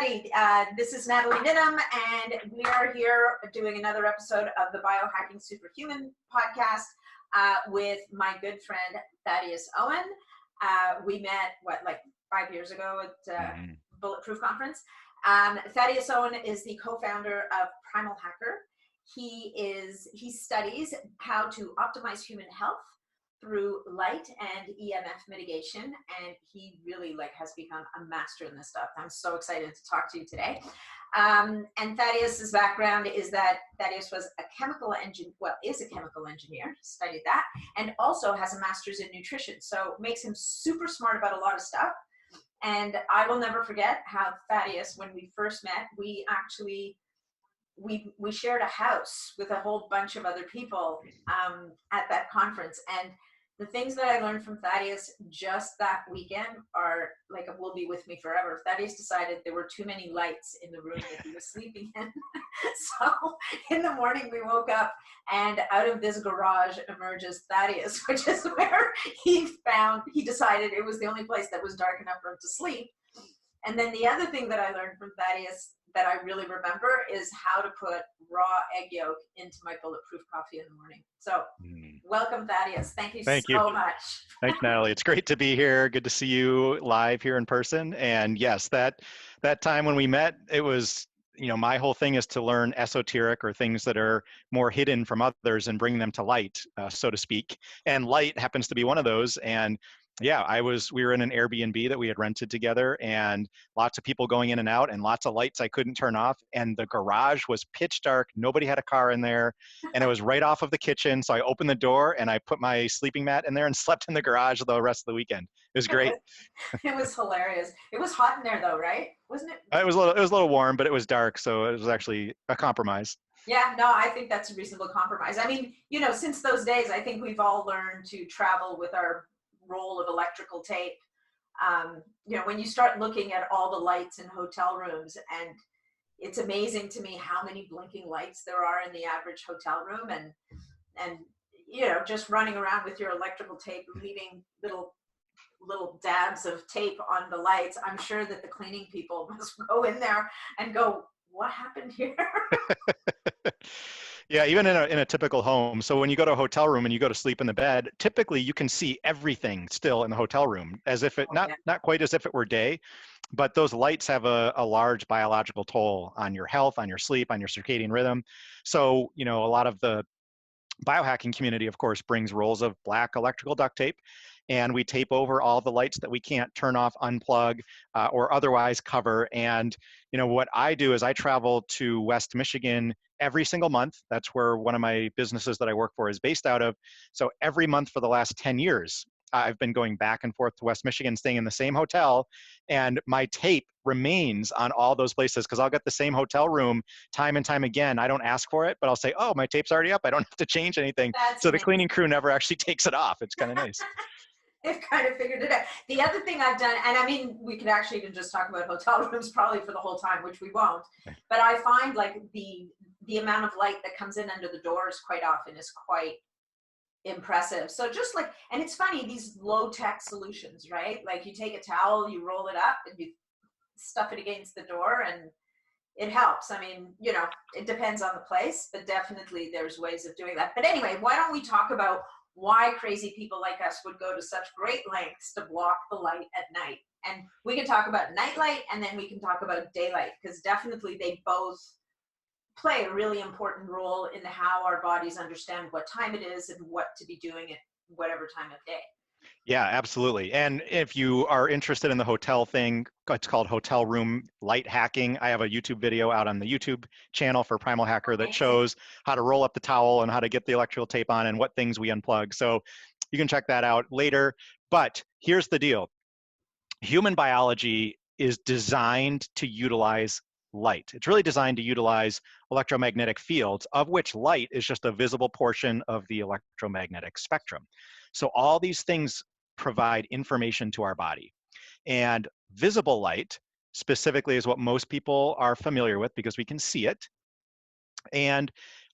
everybody. This is Natalie Nidham, and we are here doing another episode of the Biohacking Superhuman podcast with my good friend, Thaddeus Owen. We met, like 5 years ago at Bulletproof Conference. Thaddeus Owen is the co-founder of PrimalHacker. He studies how to optimize human health through light and EMF mitigation, and he really has become a master in this stuff. I'm so excited to talk to you today. And Thaddeus's background is that Thaddeus was a chemical engineer, is a chemical engineer, studied that, and also has a master's in nutrition. So it makes him super smart about a lot of stuff. And I will never forget how Thaddeus, when we first met, we shared a house with a whole bunch of other people at that conference. And the things that I learned from Thaddeus just that weekend are will be with me forever. Thaddeus decided there were too many lights in the room that he was sleeping in. So in the morning we woke up and out of this garage emerges Thaddeus, which is where he decided it was the only place that was dark enough for him to sleep. And then the other thing that I learned from Thaddeus that I really remember is how to put raw egg yolk into my bulletproof coffee in the morning. So welcome, Thaddeus. Thank you so much. Thanks, Natalie. It's great to be here. Good to see you live here in person. And yes, that time when we met, it was, my whole thing is to learn esoteric or things that are more hidden from others and bring them to light, so to speak. And light happens to be one of those. And yeah, we were in an Airbnb that we had rented together, and lots of people going in and out and lots of lights I couldn't turn off. And the garage was pitch dark. Nobody had a car in there, and it was right off of the kitchen. So I opened the door and I put my sleeping mat in there and slept in the garage the rest of the weekend. It was great. It was hilarious. It was hot in there though, right? Wasn't it? It was a little warm, but it was dark. So it was actually a compromise. Yeah, no, I think that's a reasonable compromise. I mean, since those days, I think we've all learned to travel with our roll of electrical tape. When you start looking at all the lights in hotel rooms, and it's amazing to me how many blinking lights there are in the average hotel room, and just running around with your electrical tape, leaving little dabs of tape on the lights. I'm sure that the cleaning people must go in there and go, what happened here? Yeah, even in a typical home. So when you go to a hotel room and you go to sleep in the bed, typically you can see everything still in the hotel room, as if it not quite as if it were day, but those lights have a large biological toll on your health, on your sleep, on your circadian rhythm. So, a lot of the biohacking community, of course, brings rolls of black electrical duct tape, and we tape over all the lights that we can't turn off, unplug, or otherwise cover. And what I do is I travel to West Michigan every single month. That's where one of my businesses that I work for is based out of. So every month for the last 10 years, I've been going back and forth to West Michigan, staying in the same hotel, and my tape remains on all those places because I'll get the same hotel room time and time again. I don't ask for it, but I'll say, oh, my tape's already up. I don't have to change anything. So the cleaning crew never actually takes it off. It's kind of nice. They've kind of figured it out. The other thing I've done, and I mean, we could actually even just talk about hotel rooms probably for the whole time, which we won't, but I find the amount of light that comes in under the doors quite often is quite impressive. So just and it's funny, these low-tech solutions, right? You take a towel, you roll it up and you stuff it against the door and it helps. I mean, it depends on the place, but definitely there's ways of doing that. But anyway, why don't we talk about why crazy people like us would go to such great lengths to block the light at night. And we can talk about nightlight, and then we can talk about daylight, because definitely they both play a really important role in how our bodies understand what time it is and what to be doing at whatever time of day. Yeah, absolutely. And if you are interested in the hotel thing, it's called hotel room light hacking. I have a YouTube video out on the YouTube channel for PrimalHacker that shows how to roll up the towel and how to get the electrical tape on and what things we unplug. So you can check that out later. But here's the deal. Human biology is designed to utilize light. It's really designed to utilize electromagnetic fields, of which light is just a visible portion of the electromagnetic spectrum. So all these things provide information to our body. And visible light specifically is what most people are familiar with because we can see it. And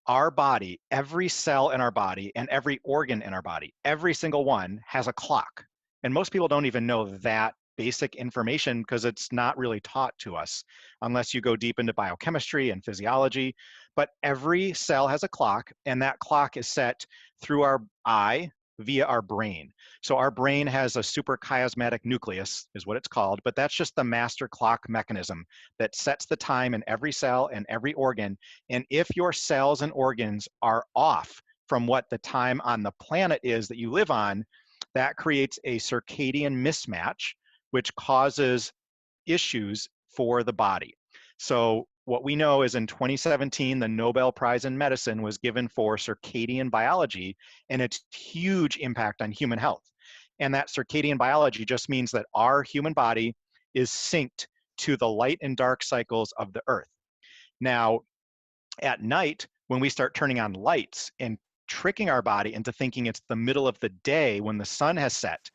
our body, every cell in our body and every organ in our body, every single one has a clock. And most people don't even know that basic information because it's not really taught to us unless you go deep into biochemistry and physiology. But every cell has a clock, and that clock is set through our eye via our brain. So our brain has a suprachiasmatic nucleus, is what it's called, but that's just the master clock mechanism that sets the time in every cell and every organ. And if your cells and organs are off from what the time on the planet is that you live on, that creates a circadian mismatch, which causes issues for the body. So what we know is in 2017, the Nobel Prize in Medicine was given for circadian biology and its huge impact on human health. And that circadian biology just means that our human body is synced to the light and dark cycles of the earth. Now, at night, when we start turning on lights and tricking our body into thinking it's the middle of the day when the sun has set,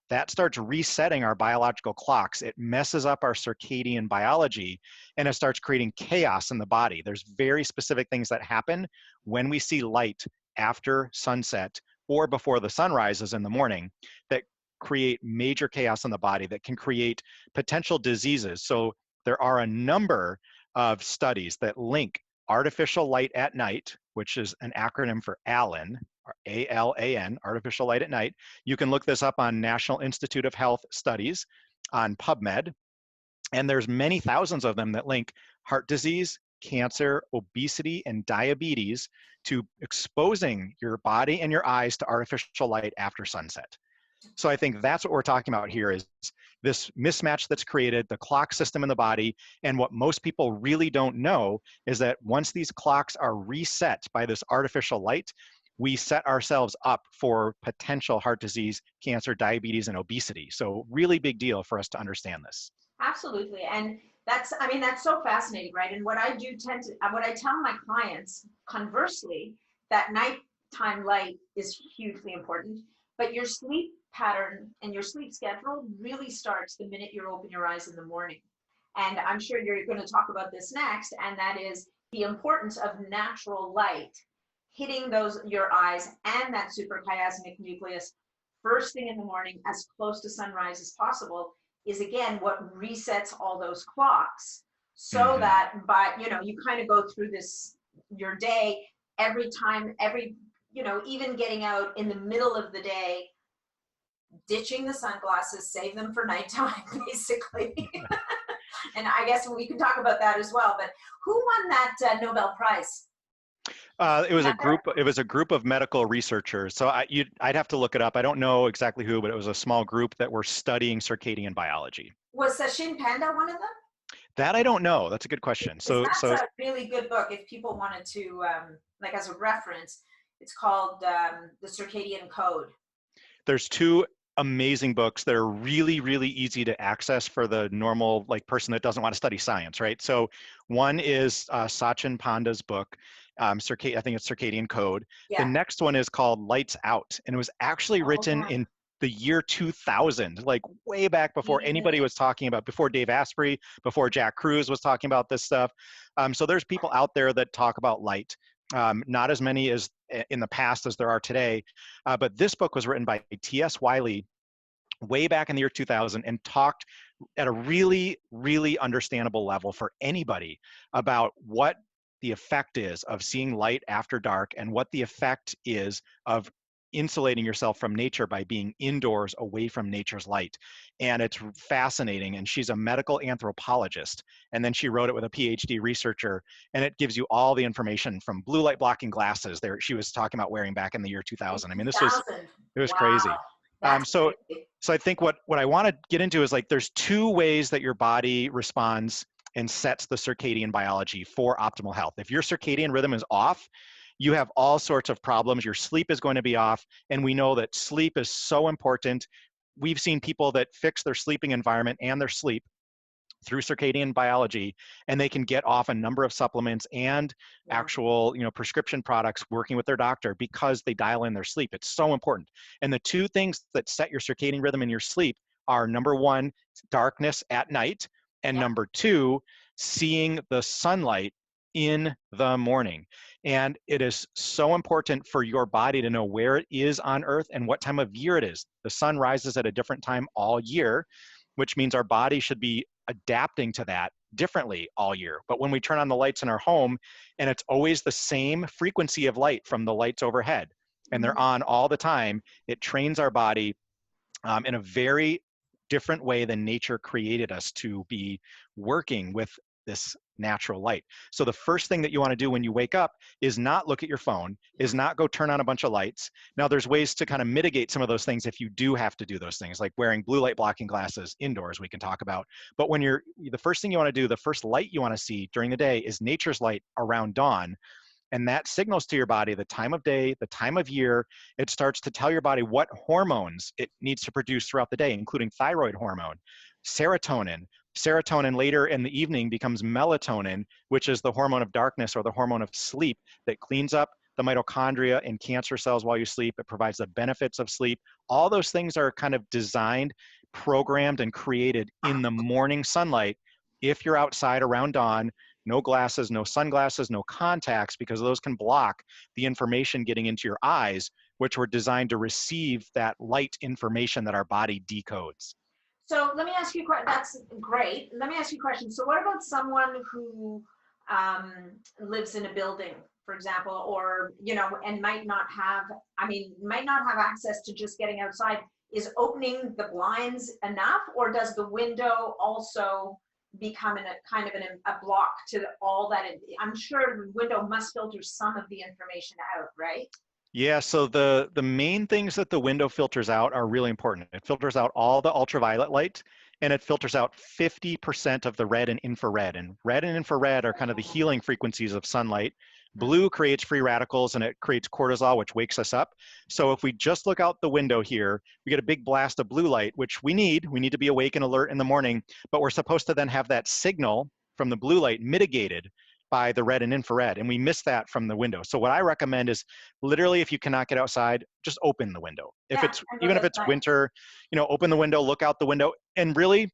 that starts resetting our biological clocks. It messes up our circadian biology, and it starts creating chaos in the body. There's very specific things that happen when we see light after sunset or before the sun rises in the morning that create major chaos in the body that can create potential diseases. So there are a number of studies that link artificial light at night, which is an acronym for ALAN, or ALAN, artificial light at night. You can look this up on National Institute of Health studies on PubMed, and there's many thousands of them that link heart disease, cancer, obesity, and diabetes to exposing your body and your eyes to artificial light after sunset. So I think that's what we're talking about here is this mismatch that's created, the clock system in the body. And what most people really don't know is that once these clocks are reset by this artificial light, we set ourselves up for potential heart disease, cancer, diabetes, and obesity. So really big deal for us to understand this. Absolutely. And that's, I mean, that's so fascinating, right? And what I tell my clients, conversely, that nighttime light is hugely important, but your sleep pattern and your sleep schedule really starts the minute you open your eyes in the morning. And I'm sure you're going to talk about this next, and that is the importance of natural light hitting your eyes and that suprachiasmatic nucleus first thing in the morning, as close to sunrise as possible, is again what resets all those clocks. So that you kind of go through your day every time, even getting out in the middle of the day, ditching the sunglasses, save them for nighttime, basically. And I guess we can talk about that as well. But who won that Nobel Prize? It was a group of medical researchers. So I'd have to look it up. I don't know exactly who, but it was a small group that were studying circadian biology. Was Sachin Panda one of them? That I don't know. That's a good question. That's a really good book. If people wanted to, like as a reference, it's called The Circadian Code. There's two amazing books that are really, really easy to access for the normal person that doesn't want to study science, right? So one is Sachin Panda's book, I think it's Circadian Code. Yeah. The next one is called Lights Out, and it was actually written in the year 2000, like way back before anybody was talking about, before Dave Asprey, before Jack Kruse was talking about this stuff. So there's people out there that talk about light. Not as many as in the past as there are today, but this book was written by T.S. Wiley way back in the year 2000 and talked at a really, really understandable level for anybody about what the effect is of seeing light after dark and what the effect is of insulating yourself from nature by being indoors away from nature's light. And it's fascinating. And she's a medical anthropologist. And then she wrote it with a PhD researcher. And it gives you all the information from blue light blocking glasses there she was talking about wearing back in the year 2000. I mean, it was crazy. So I think what I want to get into is there's two ways that your body responds and sets the circadian biology for optimal health. If your circadian rhythm is off, you have all sorts of problems. Your sleep is going to be off. And we know that sleep is so important. We've seen people that fix their sleeping environment and their sleep through circadian biology, and they can get off a number of supplements and actual, prescription products working with their doctor because they dial in their sleep. It's so important. And the two things that set your circadian rhythm in your sleep are, number one, darkness at night, and number two, seeing the sunlight in the morning. And it is so important for your body to know where it is on Earth and what time of year it is. The sun rises at a different time all year. which means our body should be adapting to that differently all year. But when we turn on the lights in our home and it's always the same frequency of light from the lights overhead and they're on all the time, it trains our body in a very different way than nature created us to be working with this natural light. So the first thing that you want to do when you wake up is not look at your phone, is not go turn on a bunch of lights. Now there's ways to kind of mitigate some of those things if you do have to do those things, like wearing blue light blocking glasses indoors we can talk about. But when the first thing you want to do, the first light you want to see during the day is nature's light around dawn. And that signals to your body the time of day, the time of year. It starts to tell your body what hormones it needs to produce throughout the day, including thyroid hormone, serotonin. Serotonin later in the evening becomes melatonin, which is the hormone of darkness or the hormone of sleep that cleans up the mitochondria and cancer cells while you sleep. It provides the benefits of sleep. All those things are kind of designed, programmed, and created in the morning sunlight. If you're outside around dawn, no glasses, no sunglasses, no contacts, because those can block the information getting into your eyes, which were designed to receive that light information that our body decodes. So let me ask you, that's great. Let me ask you a question. So what about someone who lives in a building, for example, or, and might not have access to just getting outside? Is opening the blinds enough, or does the window also become a block to all that? I'm sure the window must filter some of the information out, right? Yeah, so the main things that the window filters out are really important. It filters out all the ultraviolet light, and it filters out 50% of the red and infrared. And red and infrared are kind of the healing frequencies of sunlight. Blue creates free radicals and it creates cortisol, which wakes us up. So if we just look out the window here, we get a big blast of blue light, which we need. We need to be awake and alert in the morning, but we're supposed to then have that signal from the blue light mitigated by the red and infrared, and we miss that from the window. So what I recommend is literally, if you cannot get outside, just open the window. Even if it's winter, open the window, look out the window, and really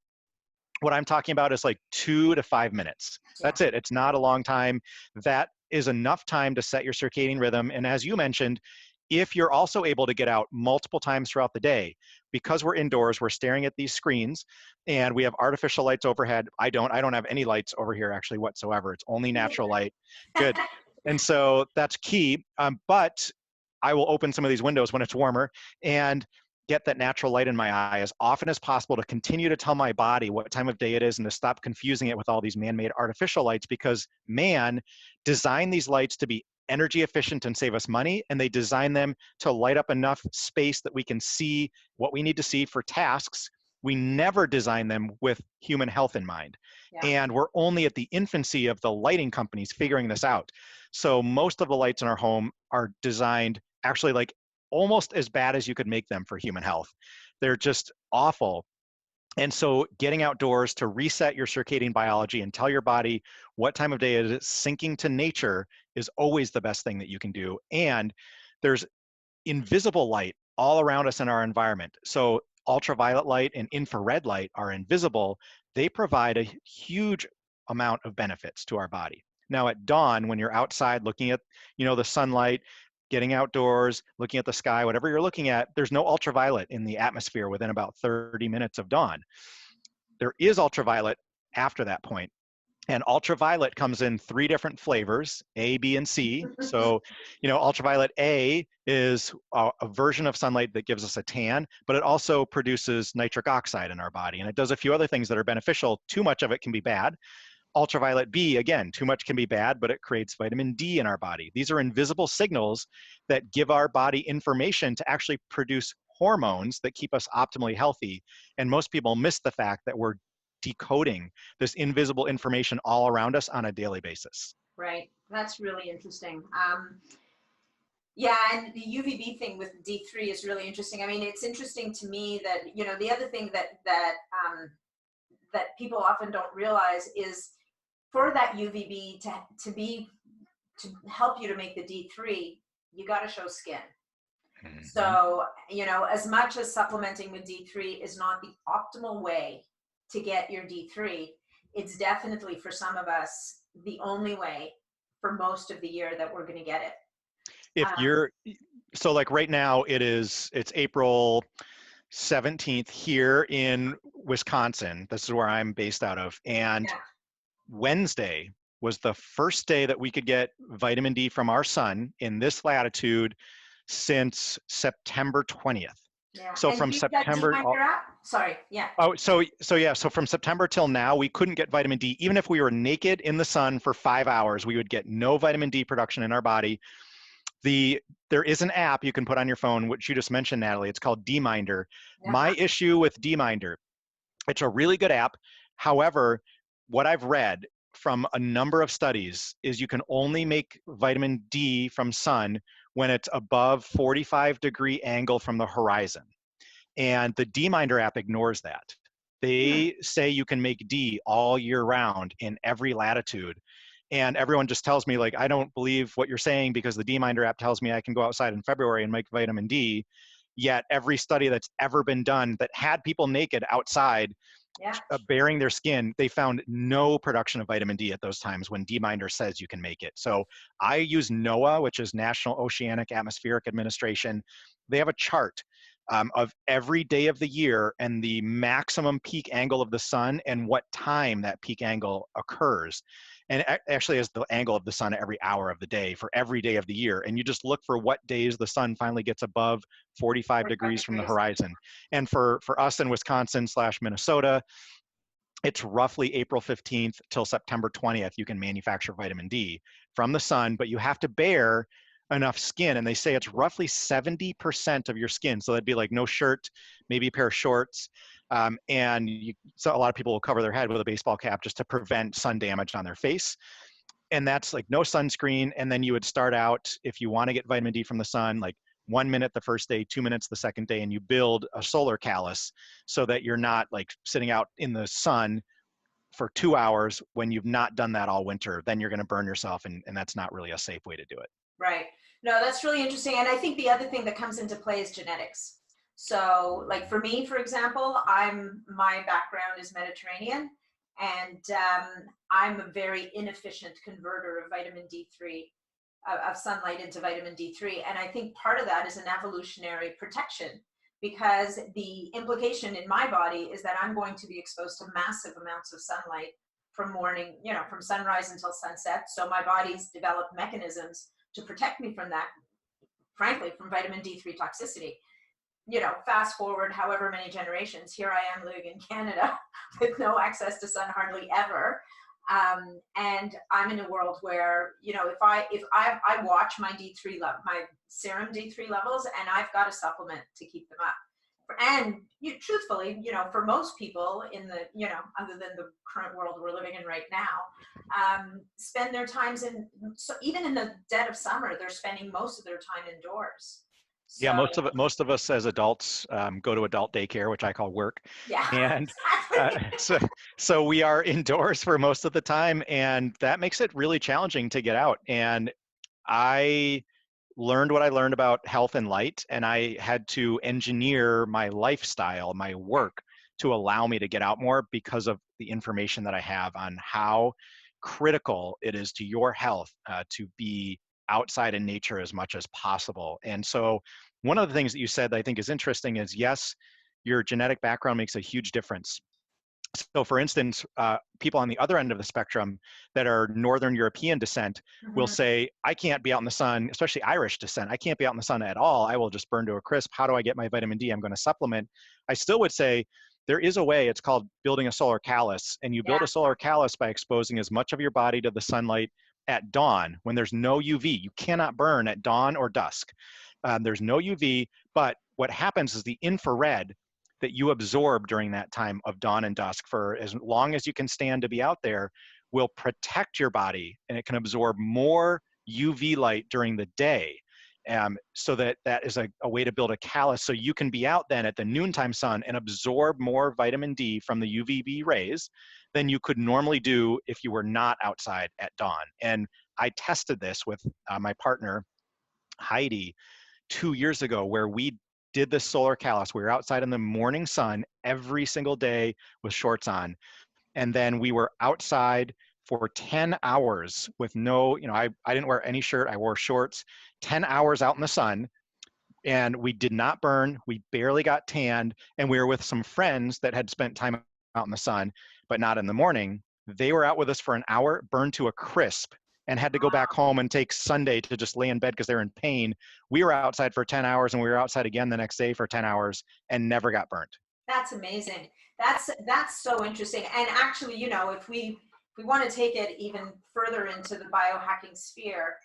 what I'm talking about is like 2 to 5 minutes. That's it. It's not a long time. That is enough time to set your circadian rhythm. And as you mentioned, if you're also able to get out multiple times throughout the day, because we're indoors, we're staring at these screens and we have artificial lights overhead. I don't have any lights over here actually whatsoever. It's only natural light. Good. And so that's key. But I will open some of these windows when it's warmer and get that natural light in my eye as often as possible to continue to tell my body what time of day it is and to stop confusing it with all these man-made artificial lights, because man designed these lights to be energy efficient and save us money, and they design them to light up enough space that we can see what we need to see for tasks. We never design them with human health in mind. And we're only at the infancy of the lighting companies figuring this out. So most of the lights in our home are designed actually like almost as bad as you could make them for human health. They're just awful. And so getting outdoors to reset your circadian biology and tell your body what time of day it is syncing to nature is always the best thing that you can do. And there's invisible light all around us in our environment. So ultraviolet light and infrared light are invisible. They provide a huge amount of benefits to our body. Now at dawn, when you're outside looking at, the sunlight, getting outdoors, looking at the sky, whatever you're looking at, there's no ultraviolet in the atmosphere within about 30 minutes of dawn. There is ultraviolet after that point. And ultraviolet comes in 3 different flavors, A, B, and C. So, ultraviolet A is a version of sunlight that gives us a tan, but it also produces nitric oxide in our body. And it does a few other things that are beneficial. Too much of it can be bad. Ultraviolet B, again, too much can be bad, but it creates vitamin D in our body. These are invisible signals that give our body information to actually produce hormones that keep us optimally healthy. And most people miss the fact that we're decoding this invisible information all around us on a daily basis. Right. That's really interesting. And the UVB thing with D3 is really interesting. I mean, it's interesting to me that, the other thing that people often don't realize is for that UVB to help you to make the D3, you got to show skin. Mm-hmm. So, as much as supplementing with D3 is not the optimal way to get your D3, it's definitely for some of us the only way for most of the year that we're going to get it. So like right now it's April 17th here in Wisconsin. This is where I'm based out of. And Yeah. Wednesday was the first day that we could get vitamin D from our sun in this latitude since September 20th. Yeah. So And from you've got September, D-Minder app? Sorry. Yeah. so from September till now, we couldn't get vitamin D. Even if we were naked in the sun for 5 hours, we would get no vitamin D production in our body. There is an app you can put on your phone, which you just mentioned, Natalie. It's called D-Minder. My issue with D-Minder, it's a really good app. However, what I've read from a number of studies is you can only make vitamin D from sun when it's above 45-degree angle from the horizon. And the D-Minder app ignores that. They say you can make D all year round in every latitude. And everyone just tells me, like, I don't believe what you're saying because the D-Minder app tells me I can go outside in February and make vitamin D. Yet every study that's ever been done that had people naked outside baring their skin, they found no production of vitamin D at those times when D-Minder says you can make it. So I use NOAA, which is National Oceanic Atmospheric Administration. They have a chart of every day of the year and the maximum peak angle of the sun and what time that peak angle occurs. And actually is the angle of the sun every hour of the day for every day of the year. And you just look for what days the sun finally gets above 45 degrees from the horizon. And for us in Wisconsin/Minnesota, it's roughly April 15th till September 20th, you can manufacture vitamin D from the sun, but you have to bear enough skin. And they say it's roughly 70% of your skin. So that'd be like no shirt, maybe a pair of shorts. So a lot of people will cover their head with a baseball cap just to prevent sun damage on their face. And that's like no sunscreen. And then you would start out, if you want to get vitamin D from the sun, like 1 minute the first day, 2 minutes the second day, and you build a solar callus so that you're not like sitting out in the sun for 2 hours when you've not done that all winter. Then you're going to burn yourself, and that's not really a safe way to do it. Right. No, that's really interesting. And I think the other thing that comes into play is genetics. So like for me, for example, my background is Mediterranean, and I'm a very inefficient converter of vitamin D3, of sunlight into vitamin D3. And I think part of that is an evolutionary protection, because the implication in my body is that I'm going to be exposed to massive amounts of sunlight from morning, from sunrise until sunset. So my body's developed mechanisms to protect me from that, frankly, from vitamin D3 toxicity. Fast forward however many generations, here I am living in Canada with no access to sun hardly ever. And I'm in a world where, if I watch my D3 level, my serum D3 levels, and I've got a supplement to keep them up. And truthfully, for most people in the, other than the current world we're living in right now, spend their times so even in the dead of summer, they're spending most of their time indoors. So, yeah, most of us as adults go to adult daycare, which I call work. Yeah, and exactly. so we are indoors for most of the time, and that makes it really challenging to get out. And I learned what I learned about health and light, and I had to engineer my lifestyle, my work, to allow me to get out more because of the information that I have on how critical it is to your health to be outside in nature as much as possible. And so one of the things that you said that I think is interesting is, yes, your genetic background makes a huge difference. So for instance, people on the other end of the spectrum that are Northern European descent will say, I can't be out in the sun, especially Irish descent. I can't be out in the sun at all. I will just burn to a crisp. How do I get my vitamin D? I'm going to supplement. I still would say there is a way. It's called building a solar callus. And you build a solar callus by exposing as much of your body to the sunlight at dawn when there's no UV. You cannot burn at dawn or dusk. There's no UV, but what happens is the infrared that you absorb during that time of dawn and dusk for as long as you can stand to be out there will protect your body, and it can absorb more UV light during the day. So that is a way to build a callus so you can be out then at the noontime sun and absorb more vitamin D from the UVB rays than you could normally do if you were not outside at dawn. And I tested this with my partner, Heidi, 2 years ago, where we did this solar callus. We were outside in the morning sun every single day with shorts on. And then we were outside for 10 hours with no, I didn't wear any shirt. I wore shorts, 10 hours out in the sun. And we did not burn, we barely got tanned, and we were with some friends that had spent time out in the sun, but not in the morning. They were out with us for an hour, burned to a crisp, and had to go back home and take Sunday to just lay in bed because they're in pain. We were outside for 10 hours and we were outside again the next day for 10 hours and never got burnt. That's amazing. That's so interesting. And actually, you know, if we want to take it even further into the biohacking sphere,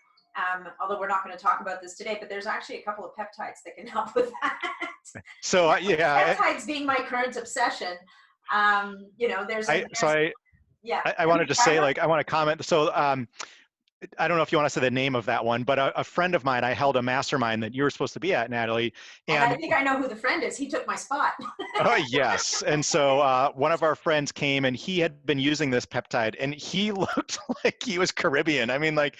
although we're not going to talk about this today, but there's actually a couple of peptides that can help with that. So yeah, peptides being my current obsession. You know, I wanted to say, like, I want to comment. So I don't know if you want to say the name of that one, but a friend of mine, I held a mastermind that you were supposed to be at, Natalie. And I think I know who the friend is. He took my spot. Oh, yes. And so one of our friends came and he had been using this peptide and he looked like he was Caribbean. I mean, like,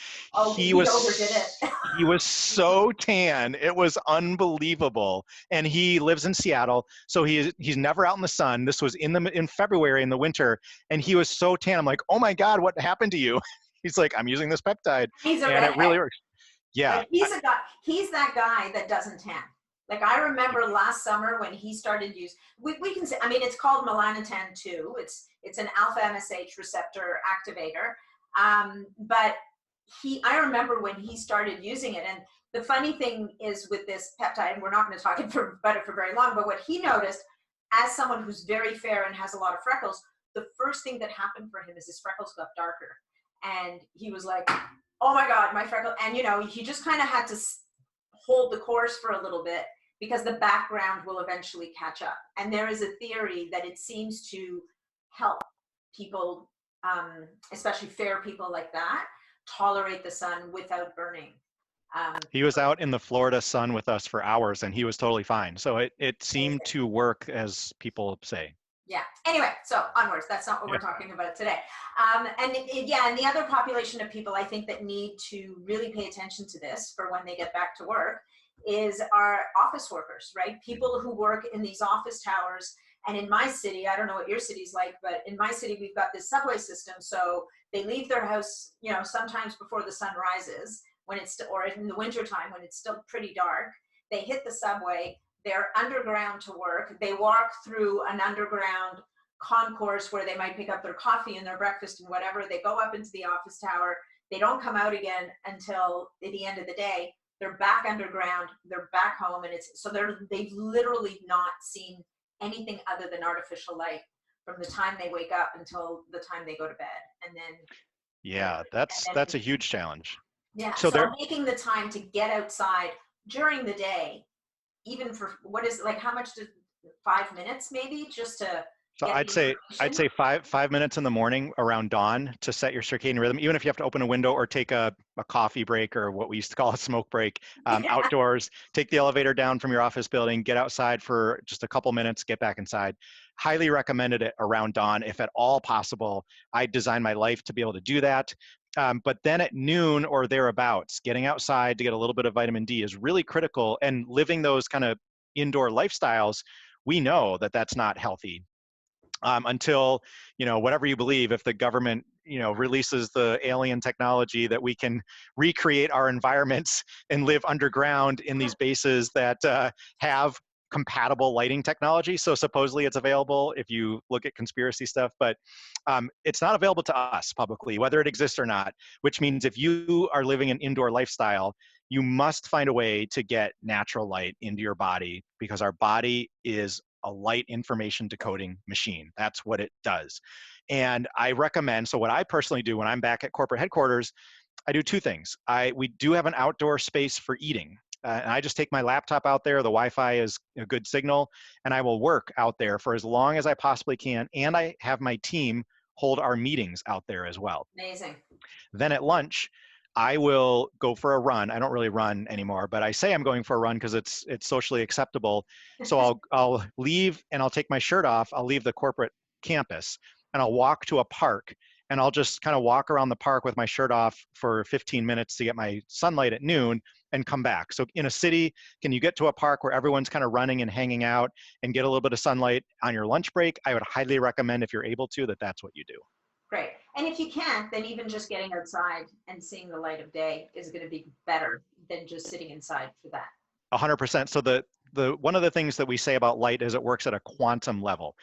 he overdid it. He was so tan. It was unbelievable. And he lives in Seattle. So he's never out in the sun. This was in February in the winter. And he was so tan. I'm like, oh my God, what happened to you? He's like, I'm using this peptide. And it really works. Yeah. Like he's that guy that doesn't tan. Like I remember last summer when he started we can say, I mean, it's called melanotan 2. It's an alpha MSH receptor activator. But I remember when he started using it. And the funny thing is with this peptide, and we're not going to talk about it for very long, but what he noticed as someone who's very fair and has a lot of freckles, the first thing that happened for him is his freckles got darker. And he was like, oh my God, my freckle. And, you know, he just kind of had to hold the course for a little bit because the background will eventually catch up. And there is a theory that it seems to help people, especially fair people like that, tolerate the sun without burning. He was out in the Florida sun with us for hours and he was totally fine. So it seemed to work, as people say. Yeah. Anyway, so onwards. That's not what we're talking about today. And the other population of people I think that need to really pay attention to this for when they get back to work is our office workers, right? People who work in these office towers. And in my city, I don't know what your city's like, but in my city, we've got this subway system. So they leave their house, you know, sometimes before the sun rises, or in the wintertime when it's still pretty dark. They hit the subway. They're underground to work. They walk through an underground concourse where they might pick up their coffee and their breakfast and whatever. They go up into the office tower. They don't come out again until at the end of the day. They're back underground. They're back home, and they've literally not seen anything other than artificial light from the time they wake up until the time they go to bed. And then that's a huge challenge. Yeah. So making the time to get outside during the day, even for how much 5 minutes maybe just to. So I'd say 5 minutes in the morning around dawn to set your circadian rhythm, even if you have to open a window or take a coffee break or what we used to call a smoke break outdoors, take the elevator down from your office building, get outside for just a couple minutes, get back inside. Highly recommended it around dawn if at all possible. I designed my life to be able to do that. But then at noon or thereabouts, getting outside to get a little bit of vitamin D is really critical. And living those kind of indoor lifestyles, we know that that's not healthy. Until, you know, whatever you believe, if the government, you know, releases the alien technology that we can recreate our environments and live underground in these bases that have compatible lighting technology. So supposedly it's available if you look at conspiracy stuff, but it's not available to us publicly, whether it exists or not, which means if you are living an indoor lifestyle, you must find a way to get natural light into your body because our body is a light information decoding machine. That's what it does. And I recommend, so what I personally do when I'm back at corporate headquarters, I do two things. We do have an outdoor space for eating. And I just take my laptop out there. The Wi-Fi is a good signal, and I will work out there for as long as I possibly can. And I have my team hold our meetings out there as well. Amazing. Then at lunch, I will go for a run. I don't really run anymore, but I say I'm going for a run because it's socially acceptable. So I'll leave and I'll take my shirt off. I'll leave the corporate campus and I'll walk to a park and I'll just kind of walk around the park with my shirt off for 15 minutes to get my sunlight at noon and come back. So in a city, can you get to a park where everyone's kind of running and hanging out and get a little bit of sunlight on your lunch break? I would highly recommend, if you're able to, that's what you do. Great. And if you can't, then even just getting outside and seeing the light of day is going to be better than just sitting inside for that. 100%. So the one of the things that we say about light is it works at a quantum level.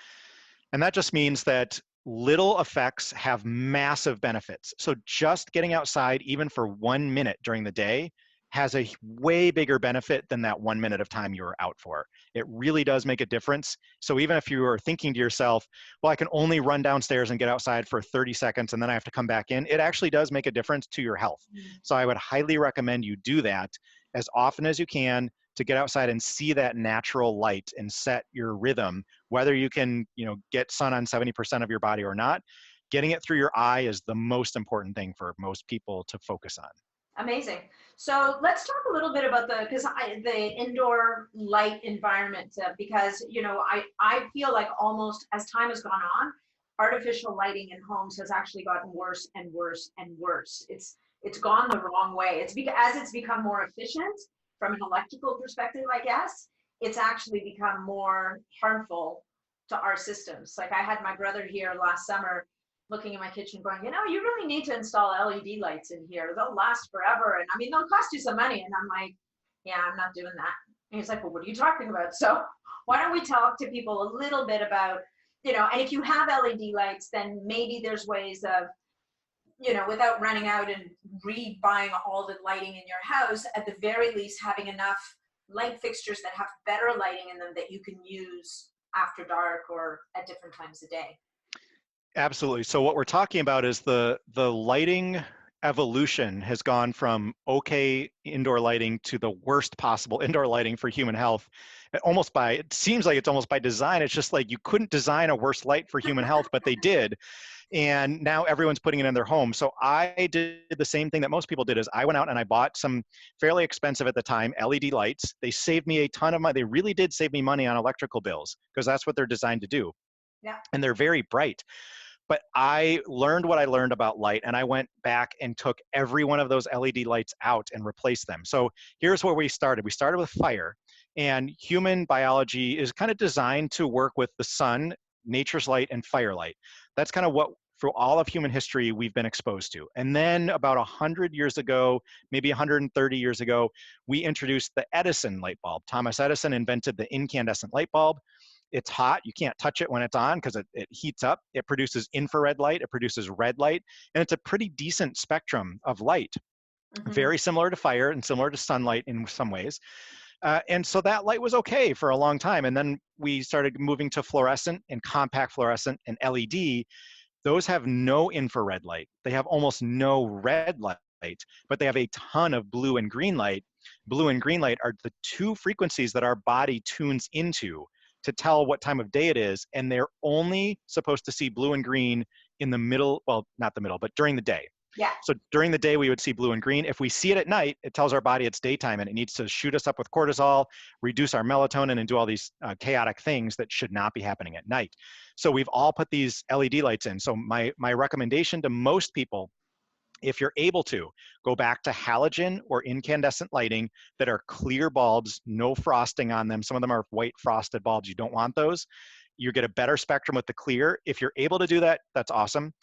And that just means that little effects have massive benefits. So just getting outside, even for 1 minute during the day, has a way bigger benefit than that 1 minute of time you were out for. It really does make a difference. So even if you are thinking to yourself, well, I can only run downstairs and get outside for 30 seconds and then I have to come back in, it actually does make a difference to your health. So I would highly recommend you do that as often as you can to get outside and see that natural light and set your rhythm, whether you can, get sun on 70% of your body or not. Getting it through your eye is the most important thing for most people to focus on. Amazing. So let's talk a little bit about the indoor light environment, because I feel like almost as time has gone on, artificial lighting in homes has actually gotten worse and worse and worse. It's gone the wrong way. As it's become more efficient from an electrical perspective, I guess, it's actually become more harmful to our systems. Like I had my brother here last summer looking in my kitchen going, you really need to install LED lights in here. They'll last forever. And I mean, they'll cost you some money. And I'm like, yeah, I'm not doing that. And he's like, well, what are you talking about? So why don't we talk to people a little bit about, and if you have LED lights, then maybe there's ways of, without running out and rebuying all the lighting in your house, at the very least having enough light fixtures that have better lighting in them that you can use after dark or at different times of day. Absolutely. So what we're talking about is the lighting evolution has gone from okay indoor lighting to the worst possible indoor lighting for human health. It seems like it's almost by design. It's just like you couldn't design a worse light for human health, but they did. And now everyone's putting it in their home. So I did the same thing that most people did is I went out and I bought some fairly expensive at the time LED lights. They saved me a ton of money. They really did save me money on electrical bills because that's what they're designed to do. Yeah. And they're very bright. But I learned what I learned about light and I went back and took every one of those LED lights out and replaced them. So here's where we started. We started with fire, and human biology is kind of designed to work with the sun, nature's light, and firelight. That's kind of what for all of human history we've been exposed to. And then about 100 years ago, maybe 130 years ago, we introduced the Edison light bulb. Thomas Edison invented the incandescent light bulb. It's hot. You can't touch it when it's on because it heats up. It produces infrared light. It produces red light. And it's a pretty decent spectrum of light. Mm-hmm. Very similar to fire and similar to sunlight in some ways. And so that light was okay for a long time. And then we started moving to fluorescent and compact fluorescent and LED. Those have no infrared light. They have almost no red light, but they have a ton of blue and green light. Blue and green light are the two frequencies that our body tunes into to tell what time of day it is, and they're only supposed to see blue and green in the middle, well, not the middle, but during the day. Yeah. So during the day, we would see blue and green. If we see it at night, it tells our body it's daytime, and it needs to shoot us up with cortisol, reduce our melatonin, and do all these chaotic things that should not be happening at night. So we've all put these LED lights in. So my recommendation to most people, if you're able to, go back to halogen or incandescent lighting that are clear bulbs, no frosting on them. Some of them are white frosted bulbs. You don't want those. You get a better spectrum with the clear. If you're able to do that, that's awesome.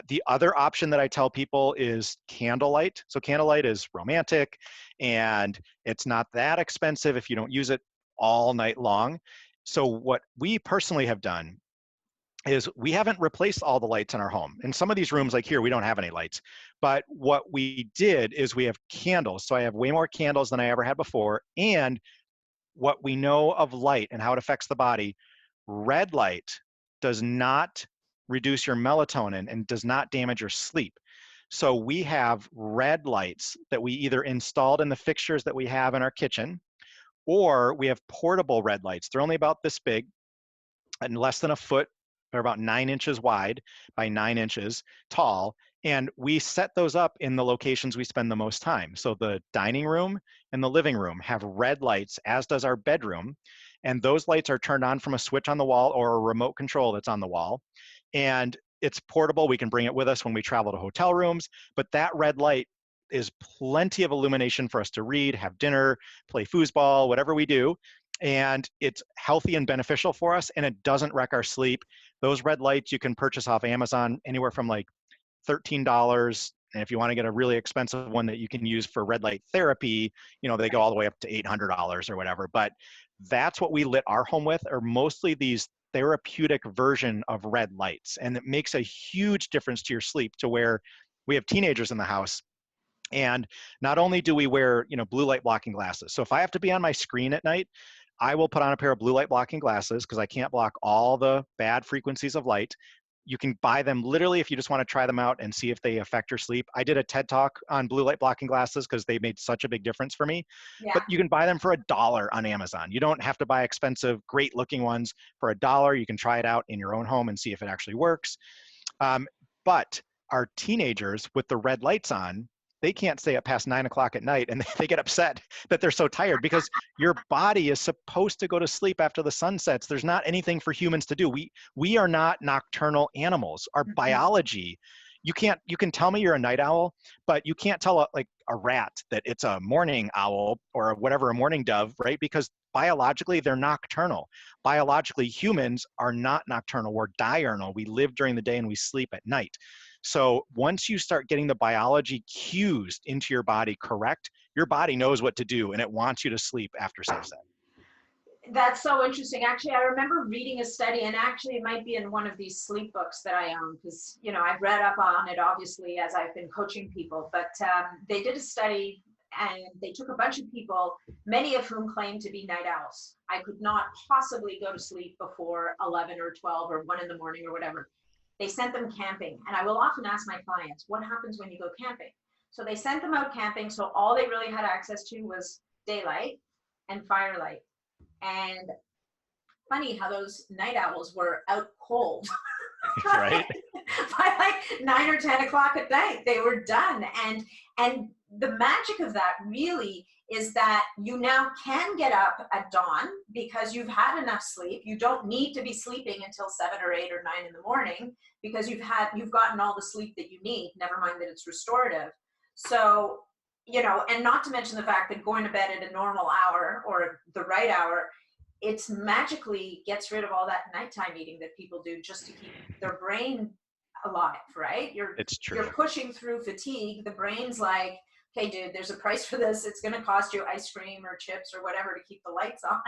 The other option that I tell people is candlelight. So candlelight is romantic and it's not that expensive if you don't use it all night long. So what we personally have done is we haven't replaced all the lights in our home. In some of these rooms like here, we don't have any lights. But what we did is we have candles. So I have way more candles than I ever had before. And what we know of light and how it affects the body, red light does not reduce your melatonin and does not damage your sleep. So we have red lights that we either installed in the fixtures that we have in our kitchen, or we have portable red lights. They're only about this big and less than a foot. They're about 9 inches wide by 9 inches tall. And we set those up in the locations we spend the most time. So the dining room and the living room have red lights, as does our bedroom. And those lights are turned on from a switch on the wall or a remote control that's on the wall. And it's portable. We can bring it with us when we travel to hotel rooms. But that red light is plenty of illumination for us to read, have dinner, play foosball, whatever we do. And it's healthy and beneficial for us, and it doesn't wreck our sleep. Those red lights you can purchase off Amazon anywhere from like $13 And if you want to get a really expensive one that you can use for red light therapy, you know, they go all the way up to $800 or whatever. But that's what we lit our home with, are mostly these therapeutic version of red lights. And it makes a huge difference to your sleep, to where we have teenagers in the house. And not only do we wear, you know, blue light blocking glasses. So if I have to be on my screen at night, I will put on a pair of blue light blocking glasses, because I can't block all the bad frequencies of light. You can buy them literally if you just want to try them out and see if they affect your sleep. I did a TED talk on blue light blocking glasses because they made such a big difference for me. Yeah. But you can buy them for $1 on Amazon. You don't have to buy expensive, great looking ones. For $1, you can try it out in your own home and see if it actually works. But our teenagers with the red lights on, they can't stay up past 9 o'clock at night, and they get upset that they're so tired, because your body is supposed to go to sleep after the sun sets. There's not anything for humans to do. We are not nocturnal animals. Our biology, you can tell me you're a night owl, but you can't tell like a rat that it's a morning owl or whatever, a morning dove, right? Because biologically they're nocturnal. Biologically, humans are not nocturnal. We're diurnal. We live during the day and we sleep at night. So once you start getting the biology cues into your body correct, your body knows what to do, and it wants you to sleep after sunset. That's so interesting. Actually, I remember reading a study, and actually it might be in one of these sleep books that I own, because, you know, I've read up on it, obviously, as I've been coaching people. But they did a study, and they took a bunch of people, many of whom claimed to be night owls. I could not possibly go to sleep before 11 or 12 or 1 in the morning or whatever. They sent them camping. And I will often ask my clients, what happens when you go camping? So they sent them out camping. So all they really had access to was daylight and firelight. And funny how those night owls were out cold. Right. By like 9 or 10 o'clock at night, they were done. And the magic of that really is that you now can get up at dawn because you've had enough sleep. You don't need to be sleeping until 7 or 8 or 9 in the morning, because you've gotten all the sleep that you need, never mind that it's restorative. So, you know, and not to mention the fact that going to bed at a normal hour or the right hour, it's magically gets rid of all that nighttime eating that people do just to keep their brain alive, right? It's true. You're pushing through fatigue. The brain's like, okay, dude, there's a price for this. It's going to cost you ice cream or chips or whatever to keep the lights on.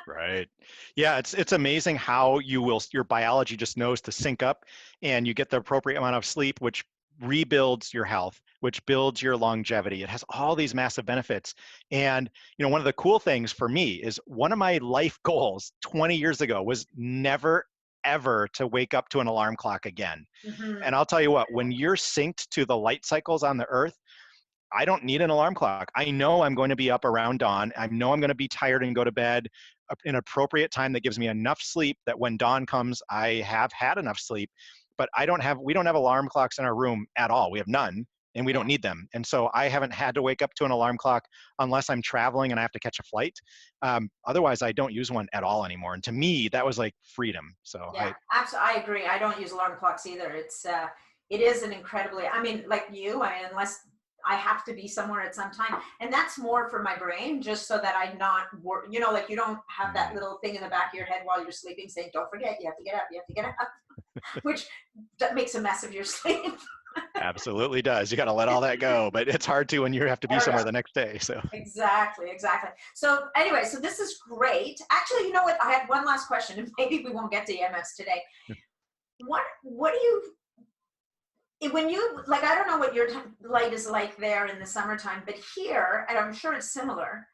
Right. Yeah, it's amazing how your biology just knows to sync up, and you get the appropriate amount of sleep, which rebuilds your health, which builds your longevity. It has all these massive benefits. And, you know, one of the cool things for me is one of my life goals 20 years ago was never, ever to wake up to an alarm clock again. Mm-hmm. And I'll tell you what, when you're synced to the light cycles on the earth, I don't need an alarm clock. I know I'm going to be up around dawn. I know I'm going to be tired and go to bed in an appropriate time that gives me enough sleep that when dawn comes, I have had enough sleep. But we don't have alarm clocks in our room at all. We have none, and we don't need them. And so I haven't had to wake up to an alarm clock unless I'm traveling and I have to catch a flight. Otherwise, I don't use one at all anymore. And to me, that was like freedom. So yeah, absolutely, I agree. I don't use alarm clocks either. It is an incredibly, I mean, like you, unless I have to be somewhere at some time. And that's more for my brain, just so that I'm not, you know, like you don't have that little thing in the back of your head while you're sleeping saying, don't forget, you have to get up, you have to get up, which that makes a mess of your sleep. Absolutely does. You got to let all that go, but it's hard to when you have to be somewhere the next day. So exactly. So anyway, so this is great. Actually, you know what? I have one last question, and maybe we won't get to EMFs today. What do you, when you, like, I don't know what your light is like there in the summertime, but here, and I'm sure it's similar,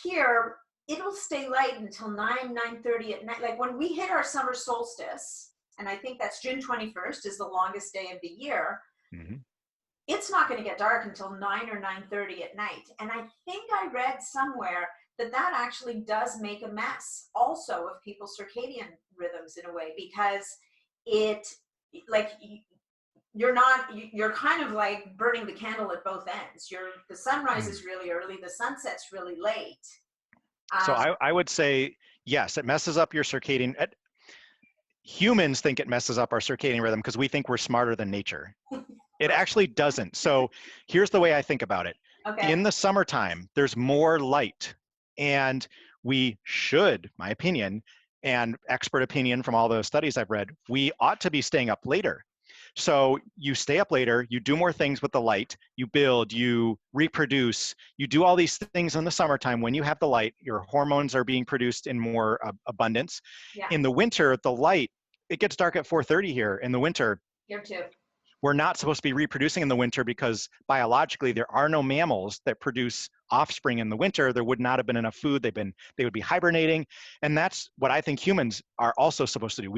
here, it'll stay light until 9:30 at night. Like when we hit our summer solstice, and I think that's June 21st is the longest day of the year, it's not going to get dark until 9 or 9:30 at night. And I think I read somewhere that actually does make a mess also of people's circadian rhythms in a way, because it, like, you're kind of like burning the candle at both ends. The sunrise is really early, the sunset's really late. So I would say, yes, it messes up your circadian. Humans think it messes up our circadian rhythm because we think we're smarter than nature. It actually doesn't. So here's the way I think about it. Okay. In the summertime, there's more light, and we should, my opinion, and expert opinion from all the studies I've read, we ought to be staying up later. So you stay up later, you do more things with the light, you build, you reproduce, you do all these things in the summertime when you have the light, your hormones are being produced in more abundance. Yeah. In the winter, the light, it gets dark at 4:30 here in the winter. Here too. We're not supposed to be reproducing in the winter because biologically there are no mammals that produce offspring in the winter. There would not have been enough food. They would be hibernating. And that's what I think humans are also supposed to do.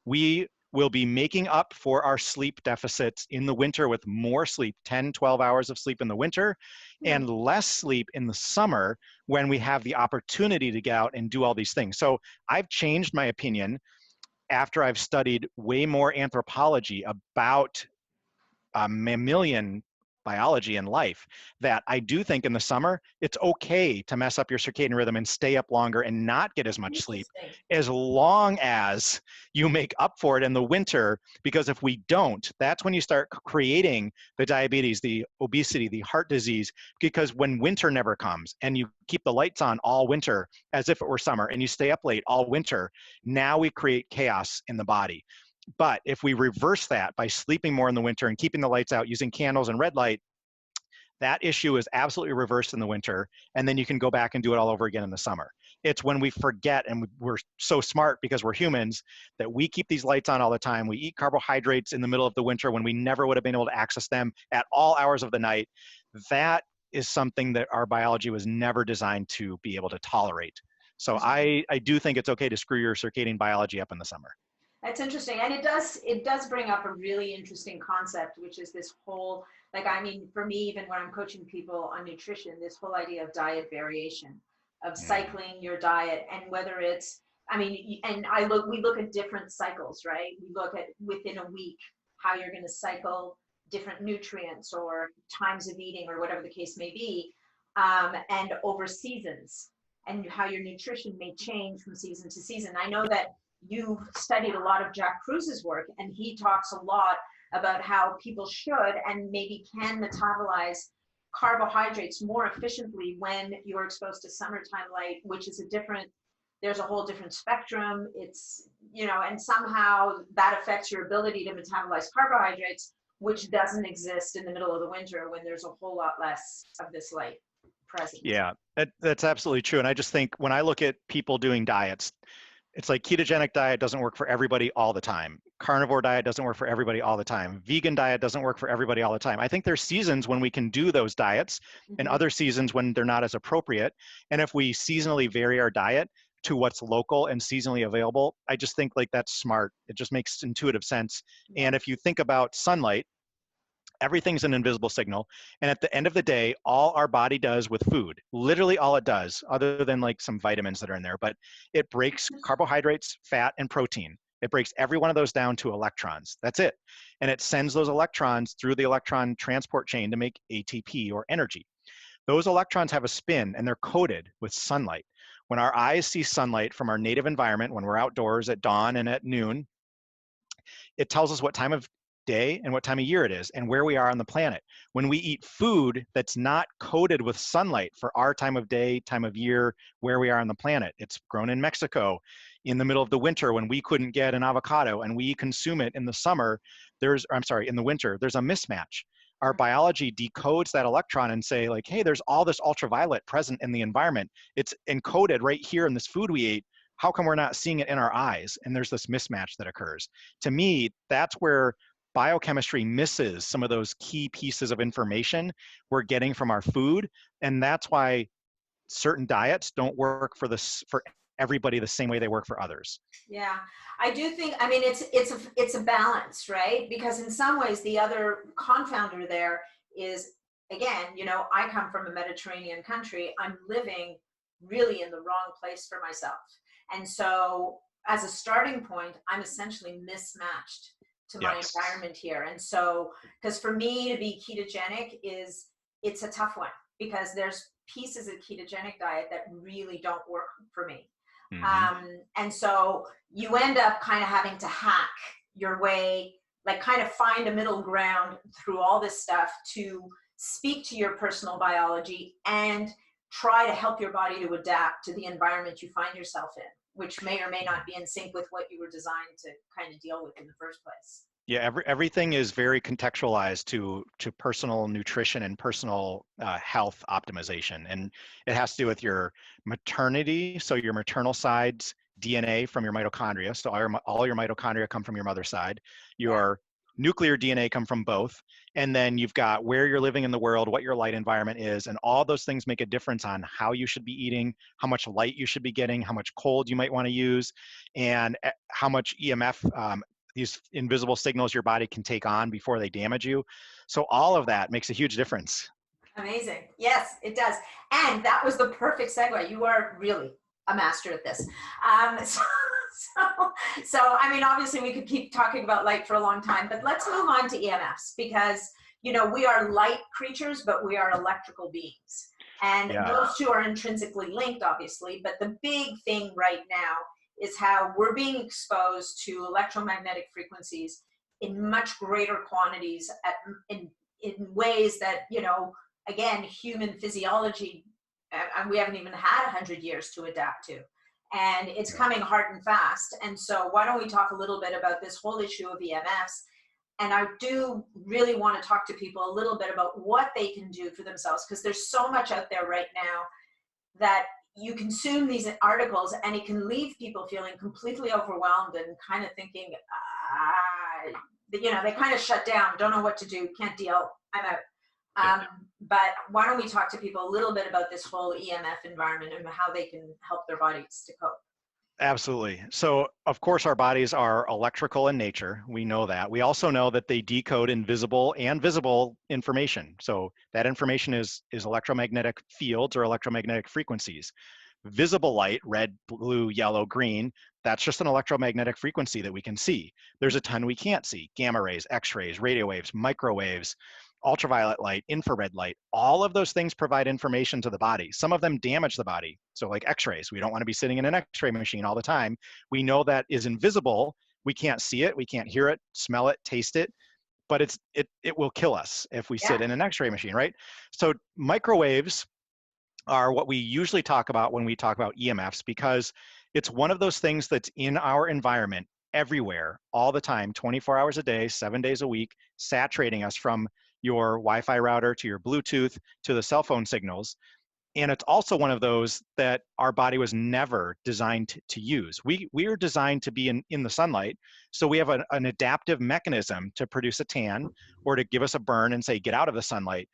We will be making up for our sleep deficits in the winter with more sleep, 10, 12 hours of sleep in the winter, and less sleep in the summer when we have the opportunity to get out and do all these things. So I've changed my opinion after I've studied way more anthropology about mammalian biology and life, that I do think in the summer, it's okay to mess up your circadian rhythm and stay up longer and not get as much sleep, as long as you make up for it in the winter. Because if we don't, that's when you start creating the diabetes, the obesity, the heart disease, because when winter never comes and you keep the lights on all winter as if it were summer and you stay up late all winter, now we create chaos in the body. But if we reverse that by sleeping more in the winter and keeping the lights out, using candles and red light, that issue is absolutely reversed in the winter. And then you can go back and do it all over again in the summer. It's when we forget, and we're so smart because we're humans, that we keep these lights on all the time. We eat carbohydrates in the middle of the winter when we never would have been able to access them at all hours of the night. That is something that our biology was never designed to be able to tolerate. So I do think it's okay to screw your circadian biology up in the summer. That's interesting. And it does bring up a really interesting concept, which is this whole, like, I mean, for me, even when I'm coaching people on nutrition, this whole idea of diet variation, of cycling your diet, and whether it's, I mean, and we look at different cycles, right? We look at within a week, how you're going to cycle different nutrients or times of eating or whatever the case may be, and over seasons, and how your nutrition may change from season to season. I know that you've studied a lot of Jack Kruse's work, and he talks a lot about how people should and maybe can metabolize carbohydrates more efficiently when you're exposed to summertime light, which is there's a whole different spectrum. It's, and somehow that affects your ability to metabolize carbohydrates, which doesn't exist in the middle of the winter when there's a whole lot less of this light present. Yeah, that's absolutely true. And I just think when I look at people doing diets, it's like ketogenic diet doesn't work for everybody all the time. Carnivore diet doesn't work for everybody all the time. Vegan diet doesn't work for everybody all the time. I think there's seasons when we can do those diets and other seasons when they're not as appropriate. And if we seasonally vary our diet to what's local and seasonally available, I just think like that's smart. It just makes intuitive sense. And if you think about sunlight, everything's an invisible signal. And at the end of the day, all our body does with food, literally all it does, other than like some vitamins that are in there, but it breaks carbohydrates, fat, and protein. It breaks every one of those down to electrons. That's it. And it sends those electrons through the electron transport chain to make ATP or energy. Those electrons have a spin and they're coated with sunlight. When our eyes see sunlight from our native environment, when we're outdoors at dawn and at noon, it tells us what time of day and what time of year it is and where we are on the planet. When we eat food that's not coated with sunlight for our time of day, time of year, where we are on the planet, it's grown in Mexico in the middle of the winter when we couldn't get an avocado and we consume it in the summer, in the winter, there's a mismatch. Our biology decodes that electron and say like, hey, there's all this ultraviolet present in the environment. It's encoded right here in this food we ate. How come we're not seeing it in our eyes? And there's this mismatch that occurs. To me, that's where biochemistry misses some of those key pieces of information we're getting from our food. And that's why certain diets don't work for everybody the same way they work for others. Yeah, I do think, I mean, it's a balance, right? Because in some ways, the other confounder there is, again, I come from a Mediterranean country. I'm living really in the wrong place for myself. And so as a starting point, I'm essentially mismatched to my environment here. And so, because for me to be ketogenic it's a tough one, because there's pieces of ketogenic diet that really don't work for me. And so you end up kind of having to hack your way, like kind of find a middle ground through all this stuff to speak to your personal biology and try to help your body to adapt to the environment you find yourself in, which may or may not be in sync with what you were designed to kind of deal with in the first place. Yeah, everything is very contextualized to personal nutrition and personal health optimization, and it has to do with your maternity. So your maternal side's DNA from your mitochondria. So all your mitochondria come from your mother's side. Yeah. Your nuclear DNA come from both, and then you've got where you're living in the world, what your light environment is, and all those things make a difference on how you should be eating, how much light you should be getting, how much cold you might want to use, and how much EMF these invisible signals your body can take on before they damage you. So all of that makes a huge difference. Amazing. Yes, it does. And that was the perfect segue. You are really a master at this. I mean, obviously we could keep talking about light for a long time, but let's move on to EMFs because, you know, we are light creatures, but we are electrical beings. And Yeah. those two are intrinsically linked, obviously. But the big thing right now is how we're being exposed to electromagnetic frequencies in much greater quantities in ways that, you know, again, human physiology, and we haven't even had 100 years to adapt to. And it's coming hard and fast. And so why don't we talk a little bit about this whole issue of EMFs? And I do really want to talk to people a little bit about what they can do for themselves, because there's so much out there right now that you consume these articles and it can leave people feeling completely overwhelmed and kind of thinking, you know, they kind of shut down, don't know what to do, can't deal, I'm out. But why don't we talk to people a little bit about this whole EMF environment and how they can help their bodies to cope? Absolutely. So, of course, our bodies are electrical in nature. We know that. We also know that they decode invisible and visible information. So that information is electromagnetic fields or electromagnetic frequencies. Visible light, red, blue, yellow, green, that's just an electromagnetic frequency that we can see. There's a ton we can't see: gamma rays, X-rays, radio waves, microwaves, ultraviolet light, infrared light. All of those things provide information to the body. Some of them damage the body. So like X-rays, we don't want to be sitting in an X-ray machine all the time. We know that is invisible. We can't see it, we can't hear it, smell it, taste it, but it will kill us if we sit in an X-ray machine, right? So microwaves are what we usually talk about when we talk about EMFs, because it's one of those things that's in our environment everywhere, all the time, 24 hours a day, 7 days a week, saturating us from your Wi-Fi router to your Bluetooth to the cell phone signals. And it's also one of those that our body was never designed to use. We are designed to be in the sunlight, so we have an adaptive mechanism to produce a tan or to give us a burn and say, get out of the sunlight.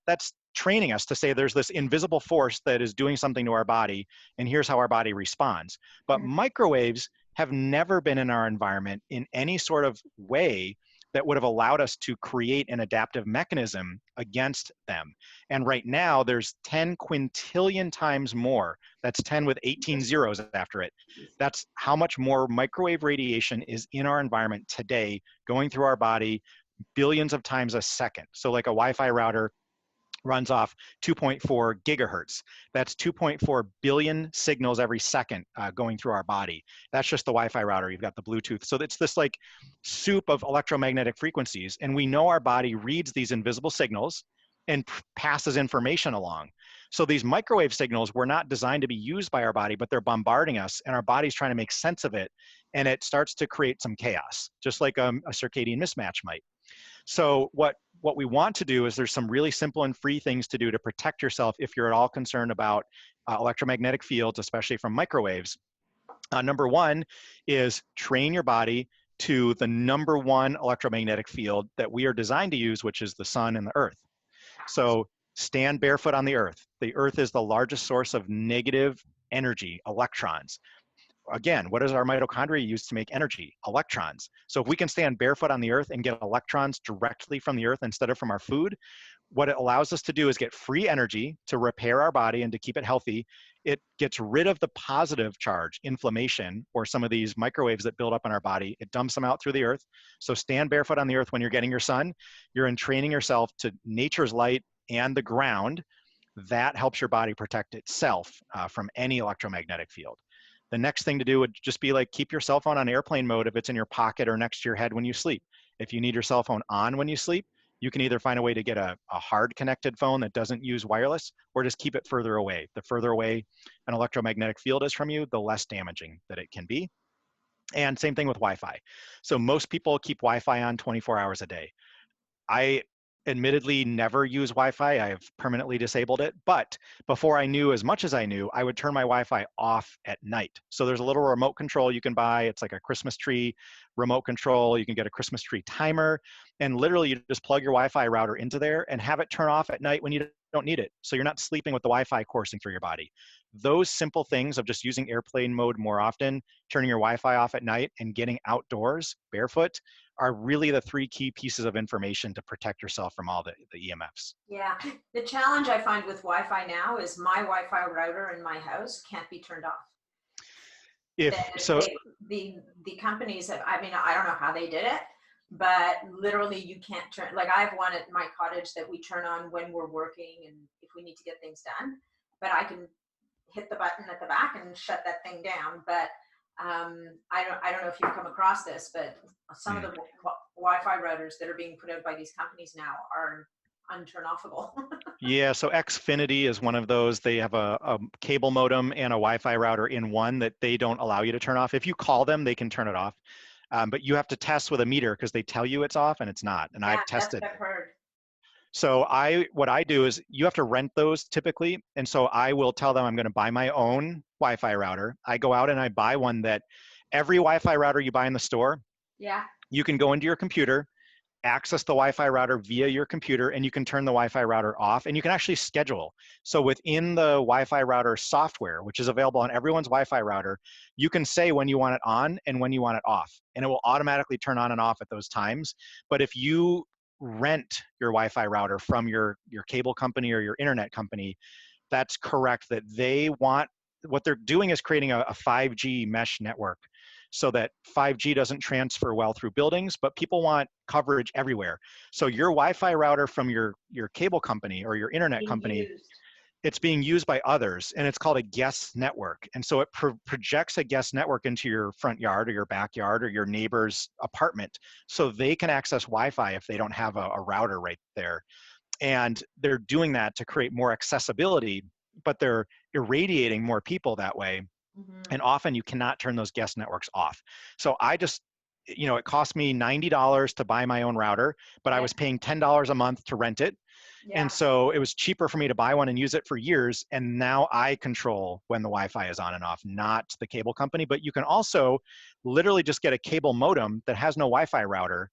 That's training us to say there's this invisible force that is doing something to our body, and here's how our body responds. But microwaves have never been in our environment in any sort of way that would have allowed us to create an adaptive mechanism against them. And right now, there's 10 quintillion times more. That's 10 with 18 zeros after it. That's how much more microwave radiation is in our environment today, going through our body billions of times a second. So like a Wi-Fi router runs off 2.4 gigahertz. That's 2.4 billion signals every second going through our body. That's just the Wi-Fi router. You've got the Bluetooth. So it's this like soup of electromagnetic frequencies. And we know our body reads these invisible signals and passes information along. So these microwave signals were not designed to be used by our body, but they're bombarding us, and our body's trying to make sense of it. And it starts to create some chaos, just like a circadian mismatch might. So what we want to do is there's some really simple and free things to do to protect yourself if you're at all concerned about electromagnetic fields, especially from microwaves. Number one is train your body to the number one electromagnetic field that we are designed to use, which is the sun and the earth. So stand barefoot on the earth. The earth is the largest source of negative energy, electrons. Again, what does our mitochondria use to make energy? Electrons. So if we can stand barefoot on the earth and get electrons directly from the earth instead of from our food, what it allows us to do is get free energy to repair our body and to keep it healthy. It gets rid of the positive charge, inflammation, or some of these microwaves that build up in our body. It dumps them out through the earth. So stand barefoot on the earth when you're getting your sun. You're entraining yourself to nature's light and the ground. That helps your body protect itself from any electromagnetic field. The next thing to do would just be like keep your cell phone on airplane mode if it's in your pocket or next to your head when you sleep. If you need your cell phone on when you sleep, you can either find a way to get a hard connected phone that doesn't use wireless, or just keep it further away. The further away an electromagnetic field is from you, the less damaging that it can be. And same thing with Wi-Fi. So most people keep Wi-Fi on 24 hours a day. I admittedly never use Wi-Fi. I've permanently disabled it. But before I knew as much as I knew, I would turn my Wi-Fi off at night. So there's a little remote control you can buy. It's like a Christmas tree remote control. You can get a Christmas tree timer. And literally you just plug your Wi-Fi router into there and have it turn off at night when you don't need it. So you're not sleeping with the Wi-Fi coursing through your body. Those simple things of just using airplane mode more often, turning your Wi-Fi off at night, and getting outdoors barefoot are really the three key pieces of information to protect yourself from all the EMFs. Yeah. The challenge I find with Wi-Fi now is my Wi-Fi router in my house can't be turned off. The companies have, I mean, I don't know how they did it, but literally you can't turn, like I have one at my cottage that we turn on when we're working and if we need to get things done, but I can hit the button at the back and shut that thing down. But I don't know if you've come across this, but some of the Wi-Fi routers that are being put out by these companies now are unturn-offable. Yeah, so Xfinity is one of those. They have a cable modem and a Wi-Fi router in one that they don't allow you to turn off. If you call them, they can turn it off. But you have to test with a meter because they tell you it's off and it's not. And yeah, I've tested. That's what I've heard. So what I do is you have to rent those typically. And so I will tell them I'm going to buy my own Wi-Fi router. I go out and I buy one that every Wi-Fi router you buy in the store, yeah, you can go into your computer, access the Wi-Fi router via your computer, and you can turn the Wi-Fi router off, and you can actually schedule. So within the Wi-Fi router software, which is available on everyone's Wi-Fi router, you can say when you want it on and when you want it off, and it will automatically turn on and off at those times. But if you rent your Wi-Fi router from your cable company or your internet company, that's correct that they want, what they're doing is creating a 5G mesh network so that 5G doesn't transfer well through buildings, but people want coverage everywhere. So your Wi-Fi router from your cable company or your internet company, it's being used by others, and it's called a guest network. And so it projects a guest network into your front yard or your backyard or your neighbor's apartment so they can access Wi-Fi if they don't have a router right there. And they're doing that to create more accessibility, but they're irradiating more people that way. Mm-hmm. And often you cannot turn those guest networks off. So I just, it cost me $90 to buy my own router, but I was paying $10 a month to rent it. Yeah. And so it was cheaper for me to buy one and use it for years. And now I control when the Wi-Fi is on and off, not the cable company. But you can also literally just get a cable modem that has no Wi-Fi router.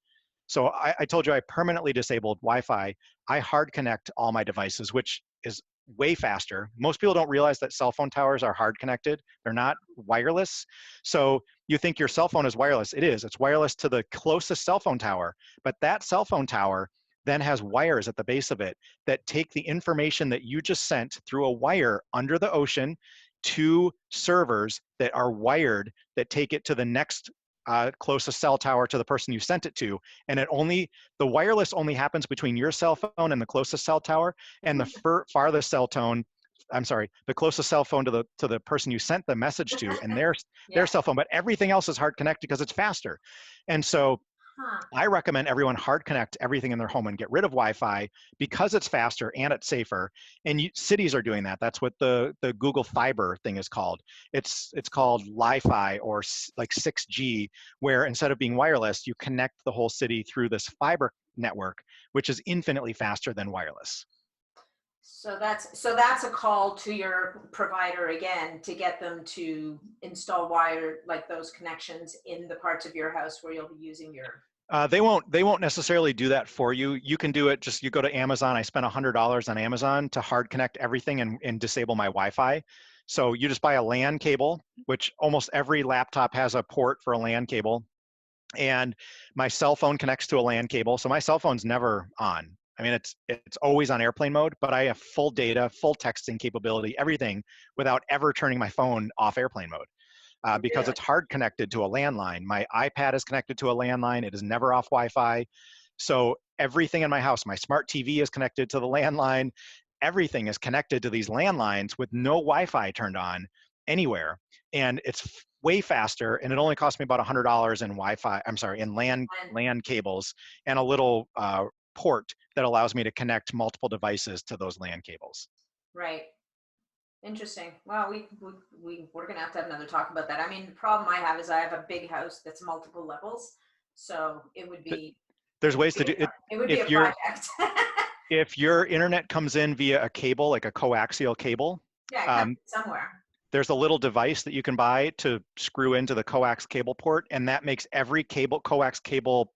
So I told you I permanently disabled Wi-Fi. I hard connect all my devices, which is way faster. Most people don't realize that cell phone towers are hard connected. They're not wireless. So you think your cell phone is wireless. It is. It's wireless to the closest cell phone tower. But that cell phone tower then has wires at the base of it that take the information that you just sent through a wire under the ocean to servers that are wired that take it to the next closest cell tower to the person you sent it to. And the wireless only happens between your cell phone and the closest cell tower, and the farthest cell phone, the closest cell phone to the person you sent the message to, and their cell phone. But everything else is hard connected because it's faster. And so I recommend everyone hard connect everything in their home and get rid of Wi-Fi because it's faster and it's safer. And cities are doing that. That's what the Google Fiber thing is called. It's called Li-Fi or like 6G, where instead of being wireless, you connect the whole city through this fiber network, which is infinitely faster than wireless. So that's a call to your provider again to get them to install wire, like those connections in the parts of your house where you'll be using your. They won't necessarily do that for you. You can do it. You go to Amazon. I spent $100 on Amazon to hard connect everything and disable my Wi-Fi. So you just buy a LAN cable, which almost every laptop has a port for a LAN cable. And my cell phone connects to a LAN cable. So my cell phone's never on. I mean, it's always on airplane mode, but I have full data, full texting capability, everything without ever turning my phone off airplane mode because it's hard connected to a landline. My iPad is connected to a landline. It is never off Wi-Fi. So everything in my house, my smart TV is connected to the landline. Everything is connected to these landlines with no Wi-Fi turned on anywhere. And it's way faster, and it only cost me about $100 in Wi-Fi, in LAN cables and a little port that allows me to connect multiple devices to those LAN cables. Right. Interesting. Well, we're gonna have to have another talk about that. I mean, the problem I have is I have a big house that's multiple levels, so it would Th- be There's ways to do it. it would be a If you're project. if your internet comes in via a cable, like a coaxial cable, Yeah, it comes um, somewhere. there's a little device that you can buy to screw into the coax cable port, and that makes every coax cable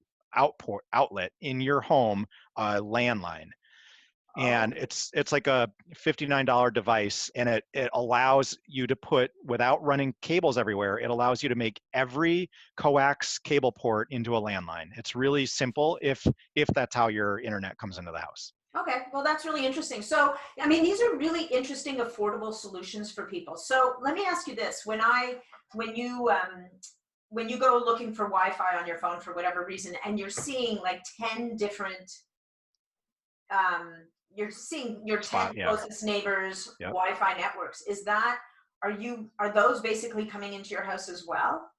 outlet in your home a landline. Oh, And it's like a $59 device, and it allows you to put, without running cables everywhere, it allows you to make every coax cable port into a landline. It's really simple if that's how your internet comes into the house. okay. Well, that's really interesting. So, I mean, these are really interesting, affordable solutions for people. So, let me ask you this: when you go looking for Wi-Fi on your phone for whatever reason, and you're seeing like 10 different um, you're seeing your 10 Yeah. closest neighbors Yeah. Wi-Fi networks. Are those basically coming into your house as well?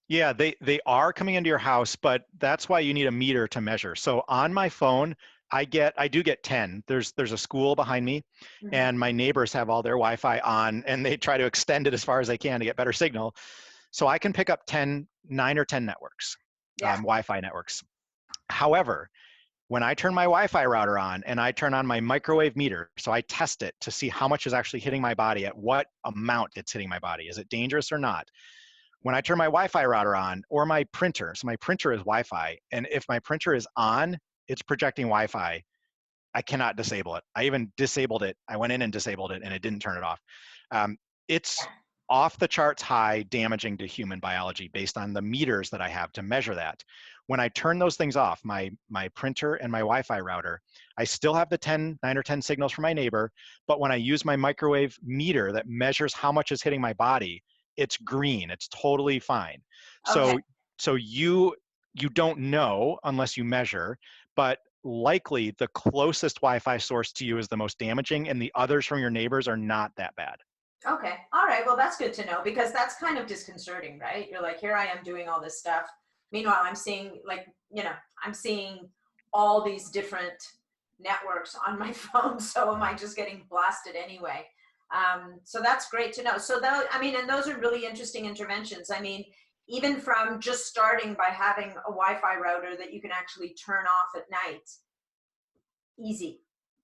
Yeah, they are coming into your house, but that's why you need a meter to measure. So on my phone, I do get 10. There's a school behind me, Mm-hmm. and my neighbors have all their Wi-Fi on, and they try to extend it as far as they can to get better signal. So I can pick up 9 or 10 networks, Yeah. Wi-Fi networks. However, when I turn my Wi-Fi router on and I turn on my microwave meter, so I test it to see how much is actually hitting my body, at what amount it's hitting my body. Is it dangerous or not? When I turn my Wi-Fi router on, or my printer, so my printer is Wi-Fi, and if my printer is on, it's projecting Wi-Fi, I cannot disable it. I even disabled it. I went in and disabled it, and it didn't turn it off. It's off the charts high, damaging to human biology based on the meters that I have to measure that. When I turn those things off, my printer and my Wi-Fi router, I still have the 9 or 10 signals from my neighbor, but when I use my microwave meter that measures how much is hitting my body, it's green. It's totally fine. Okay. So you don't know unless you measure, but likely the closest Wi-Fi source to you is the most damaging, and the others from your neighbors are not that bad. Okay. All right. Well, that's good to know, because that's kind of disconcerting, right? You're like, here I am doing all this stuff. Meanwhile, I'm seeing I'm seeing all these different networks on my phone. So am I just getting blasted anyway? So that's great to know. So and those are really interesting interventions. I mean, even from just starting by having a Wi-Fi router that you can actually turn off at night, easy,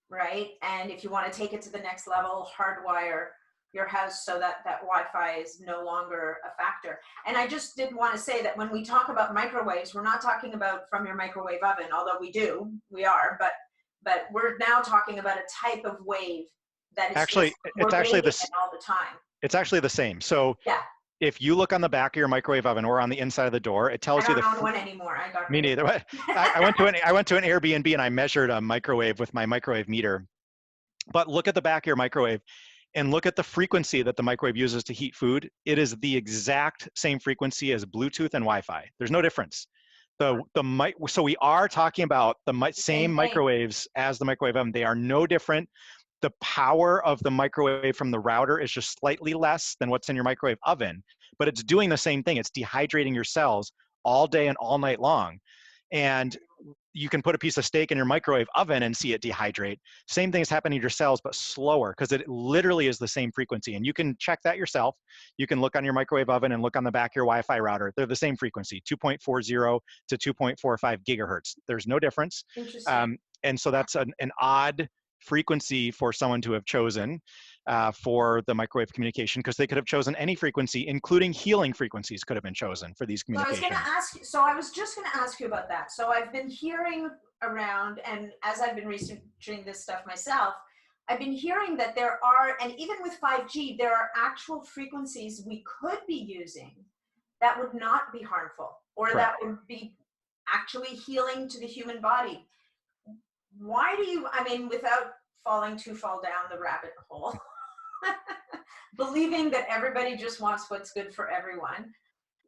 right? And if you want to take it to the next level, hardwire your house so that Wi-Fi is no longer a factor. And I just did want to say that when we talk about microwaves, we're not talking about from your microwave oven, although we are, but we're now talking about a type of wave that is Actually, just it's actually pervading this. it all the time. It's actually the same. So Yeah, if you look on the back of your microwave oven or on the inside of the door, it I tells you don't own one anymore. I got me rid of neither. it. I went to an Airbnb and I measured a microwave with my microwave meter. But look at the back of your microwave and look at the frequency that the microwave uses to heat food. It is the exact same frequency as Bluetooth and Wi-Fi. There's no difference. So we are talking about the same Same thing. microwaves as the microwave oven. They are no different. The power of the microwave from the router is just slightly less than what's in your microwave oven, but it's doing the same thing. It's dehydrating your cells all day and all night long. And you can put a piece of steak in your microwave oven and see it dehydrate. Same thing is happening to your cells, but slower, because it literally is the same frequency. And you can check that yourself. You can look on your microwave oven and look on the back of your Wi-Fi router. They're the same frequency, 2.40 to 2.45 gigahertz. There's no difference. Interesting. And so that's an odd frequency for someone to have chosen for the microwave communication, because they could have chosen any frequency, including healing frequencies could have been chosen for these communications. I was just going to ask you about that. So I've been hearing around, and as I've been researching this stuff myself, I've been hearing that there are, and even with 5G, there are actual frequencies we could be using that would not be harmful, or Correct. that would be actually healing to the human body. Why do you, I mean, without falling too far down the rabbit hole, believing that everybody just wants what's good for everyone,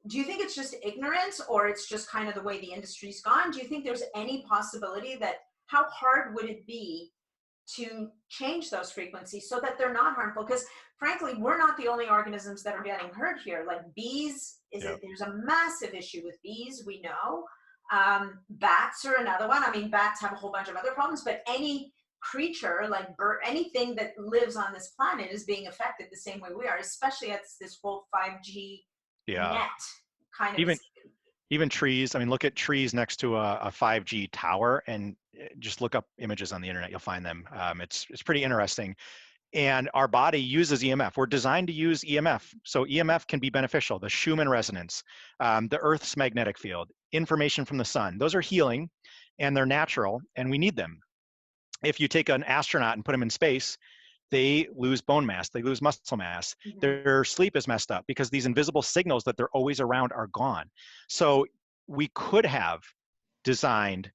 do you think it's just ignorance, or it's just kind of the way the industry's gone? Do you think there's any possibility that, how hard would it be to change those frequencies so that they're not harmful? Because frankly, we're not the only organisms that are getting hurt here. Like bees, there's a massive issue with bees, we know. Bats are another one. I mean, bats have a whole bunch of other problems, but any creature, like bird, anything that lives on this planet is being affected the same way we are, especially as this whole 5G Yeah. net kind of. Even trees. I mean, look at trees next to a 5G tower, and just look up images on the internet. You'll find them. It's pretty interesting. And our body uses EMF. We're designed to use EMF. So EMF can be beneficial. The Schumann resonance, the Earth's magnetic field, information from the sun. Those are healing, and they're natural, and we need them. If you take an astronaut and put them in space, they lose bone mass, they lose muscle mass. Mhm. Their sleep is messed up because these invisible signals that they're always around are gone. So we could have designed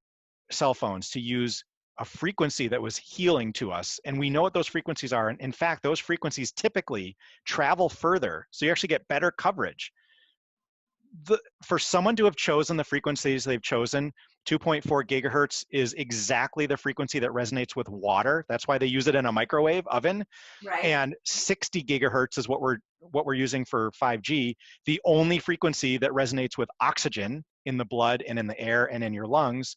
cell phones to use a frequency that was healing to us. And we know what those frequencies are. And in fact, those frequencies typically travel further. So you actually get better coverage. For someone to have chosen the frequencies they've chosen, 2.4 gigahertz is exactly the frequency that resonates with water. That's why they use it in a microwave oven. Right. And 60 gigahertz is what we're using for 5G. The only frequency that resonates with oxygen in the blood and in the air and in your lungs.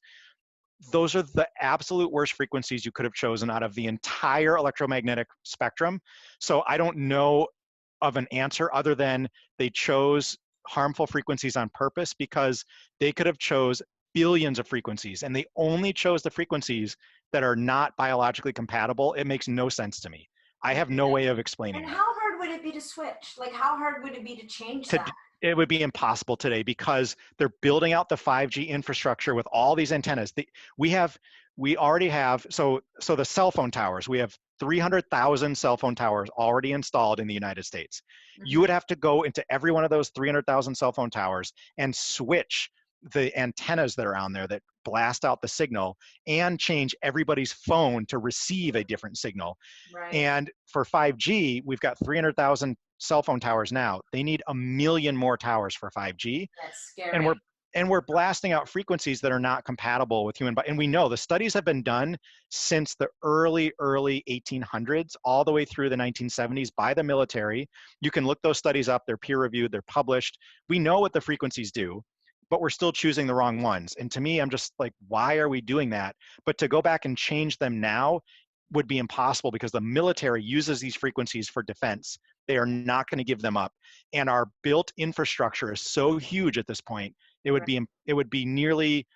Those are the absolute worst frequencies you could have chosen out of the entire electromagnetic spectrum. So I don't know of an answer other than they chose harmful frequencies on purpose, because they could have chose billions of frequencies, and they only chose the frequencies that are not biologically compatible. It makes no sense to me. I have no way of explaining And that. how hard would it be to switch? Like, how hard would it be to change that? It would be impossible today, because they're building out the 5G infrastructure with all these antennas. We already have, so the cell phone towers, we have 300,000 cell phone towers already installed in the United States. You would have to go into every one of those 300,000 cell phone towers and switch the antennas that are on there that blast out the signal, and change everybody's phone to receive a different signal. Right. And for 5G, we've got 300,000 cell phone towers now. They need 1 million more towers for 5G. That's scary. And we're blasting out frequencies that are not compatible with human body. And we know the studies have been done since the early 1800s, all the way through the 1970s by the military. You can look those studies up. They're peer reviewed, they're published. We know what the frequencies do, but we're still choosing the wrong ones. And to me, I'm just like, why are we doing that? But to go back and change them now would be impossible, because the military uses these frequencies for defense. They are not going to give them up. And our built infrastructure is so huge at this point, it would be nearly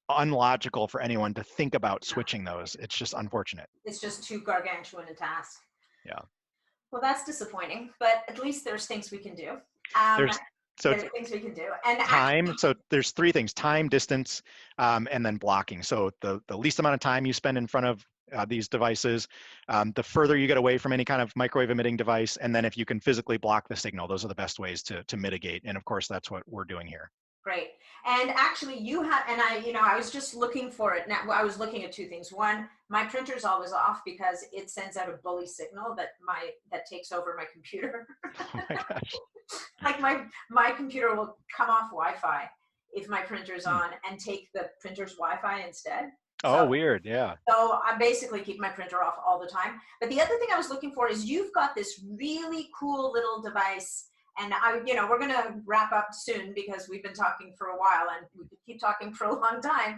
unlogical for anyone to think about switching those. It's just unfortunate. It's just too gargantuan a task. Yeah. Well, that's disappointing, but at least there's things we can do. There's things we can do. And time. actually, So there's three things: time, distance, and then blocking. So the least amount of time you spend in front of these devices, the further you get away from any kind of microwave emitting device, and then if you can physically block the signal, those are the best ways to mitigate. And of course, that's what we're doing here. Great. And actually you have, and I was just looking for it. Now I was looking at two things. One, my printer's always off because it sends out a bully signal that takes over my computer. Oh my gosh. Like my computer will come off Wi-Fi if my printer's on and take the printer's Wi-Fi instead. Oh, weird. Yeah. So I basically keep my printer off all the time. But the other thing I was looking for is you've got this really cool little device. And we're going to wrap up soon because we've been talking for a while and we could keep talking for a long time.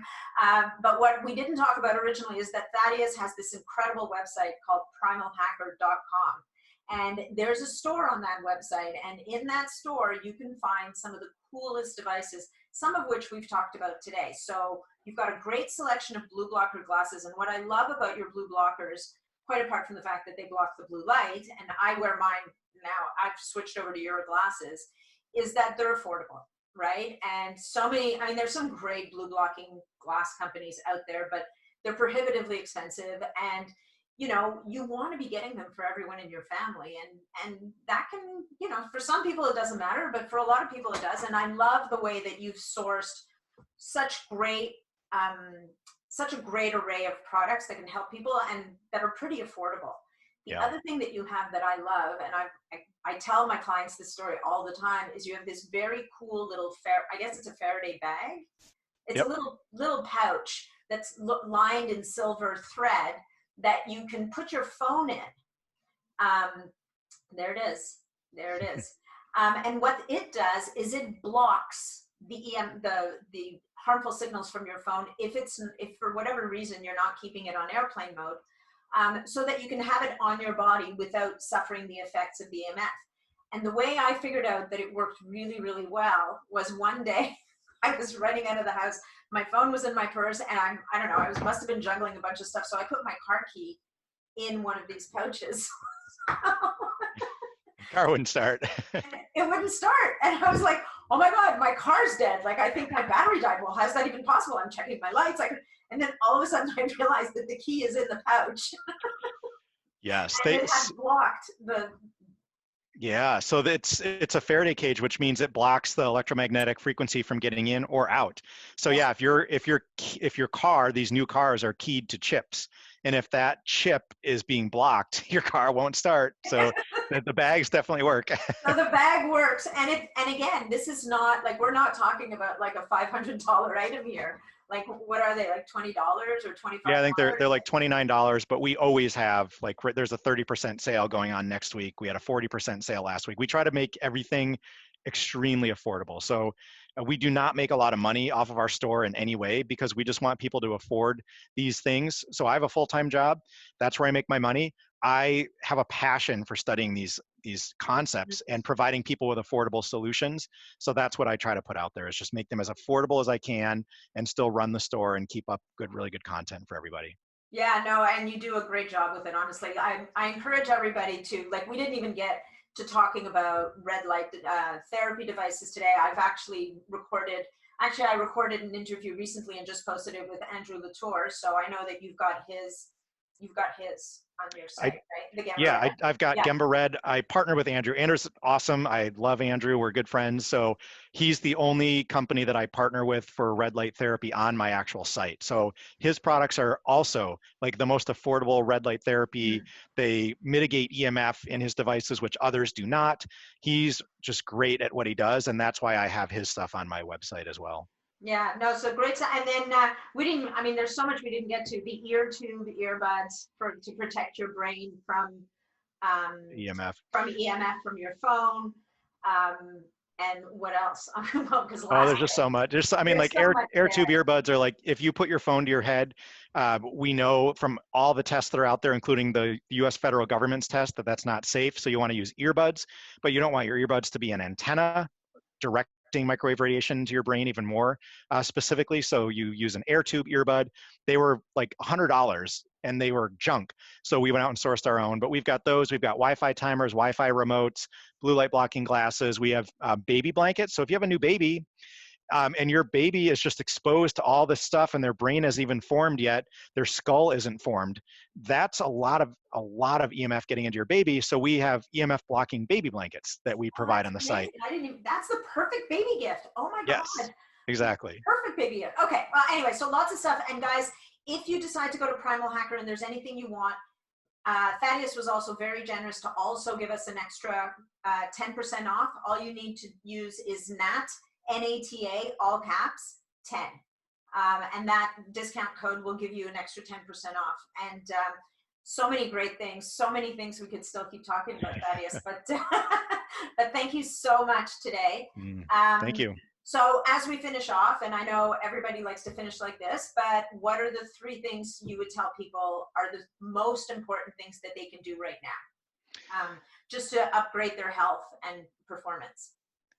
But what we didn't talk about originally is that Thaddeus has this incredible website called PrimalHacker.com. And there's a store on that website. And in that store, you can find some of the coolest devices, some of which we've talked about today. So you've got a great selection of blue blocker glasses. And what I love about your blue blockers, quite apart from the fact that they block the blue light, and I wear mine now, I've switched over to your glasses, is that they're affordable, right? And so many, there's some great blue blocking glass companies out there, but they're prohibitively expensive. And, you want to be getting them for everyone in your family. And that can, for some people it doesn't matter, but for a lot of people it does. And I love the way that you've sourced such a great array of products that can help people and that are pretty affordable. The other thing that you have that I love, and I tell my clients this story all the time, is you have this very cool little, I guess it's a Faraday bag. It's a little pouch that's lined in silver thread that you can put your phone in. There it is. And what it does is it blocks the harmful signals from your phone if for whatever reason you're not keeping it on airplane mode, so that you can have it on your body without suffering the effects of the EMF. And the way I figured out that it worked really, really well was one day I was running out of the house. My phone was in my purse, and I don't know, must have been juggling a bunch of stuff. So I put my car key in one of these pouches. Car wouldn't start. It wouldn't start. And I was like, oh my God, my car's dead. Like, I think my battery died. Well, how's that even possible? I'm checking my lights. And then all of a sudden I realized that the key is in the pouch. Yes. And it had blocked the... Yeah, so it's a Faraday cage, which means it blocks the electromagnetic frequency from getting in or out. So yeah, if your car, these new cars are keyed to chips, and if that chip is being blocked, your car won't start. So the bags definitely work. So the bag works, and again, this is not like, we're not talking about like a $500 item here. Like, what are they, like $20 or $25? Yeah, I think they're like $29, but we always have, like, there's a 30% sale going on next week. We had a 40% sale last week. We try to make everything extremely affordable. So we do not make a lot of money off of our store in any way, because we just want people to afford these things. So I have a full-time job. That's where I make my money. I have a passion for studying these concepts and providing people with affordable solutions. So that's what I try to put out there, is just make them as affordable as I can and still run the store and keep up really good content for everybody. Yeah, no, and you do a great job with it, honestly. I encourage everybody to, like, we didn't even get to talking about red light therapy devices today. I recorded an interview recently and just posted it with Andrew Latour. So I know that you've got his on your site, right? Yeah, I've got Gemba Red. I partner with Andrew. Andrew's awesome. I love Andrew. We're good friends. So he's the only company that I partner with for red light therapy on my actual site. So his products are also like the most affordable red light therapy. They mitigate EMF in his devices, which others do not. He's just great at what he does, and that's why I have his stuff on my website as well. Yeah, no, so great. And then there's so much we didn't get to. The ear tube, earbuds to protect your brain from EMF. From EMF from your phone. And what else? There's just so much. Air tube earbuds are like, if you put your phone to your head, we know from all the tests that are out there, including the US federal government's test, that that's not safe. So you want to use earbuds, but you don't want your earbuds to be an antenna directing microwave radiation to your brain even more specifically. So you use an air tube earbud. They were like $100 and they were junk. So we went out and sourced our own, but we've got those. We've got Wi-Fi timers, Wi-Fi remotes, blue light blocking glasses. We have baby blankets. So if you have a new baby and your baby is just exposed to all this stuff and their brain isn't even formed yet, their skull isn't formed, that's a lot of EMF getting into your baby. So we have EMF blocking baby blankets that we provide on the site. That's the perfect baby gift. Oh my God. Yes, exactly. Perfect baby gift. Okay. Well, anyway, so lots of stuff. And guys, if you decide to go to PrimalHacker and there's anything you want, Thaddeus was also very generous to also give us an extra 10% off. All you need to use is NATA, all caps, 10. And that discount code will give you an extra 10% off. And so many great things, so many things we could still keep talking about, Thaddeus, but thank you so much today. Thank you. So as we finish off, and I know everybody likes to finish like this, but what are the 3 things you would tell people are the most important things that they can do right now, just to upgrade their health and performance?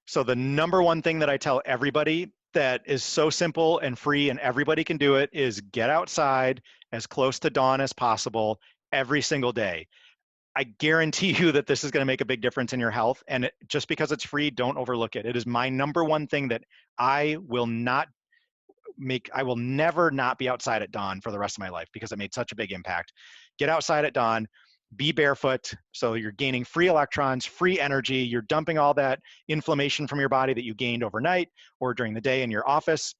So the number one thing that I tell everybody that is so simple and free and everybody can do it is get outside as close to dawn as possible every single day. I guarantee you that this is going to make a big difference in your health. And just because it's free, don't overlook it. It is my number one thing that I will never not be outside at dawn for the rest of my life, because it made such a big impact. Get outside at dawn, be barefoot. So you're gaining free electrons, free energy. You're dumping all that inflammation from your body that you gained overnight or during the day in your office.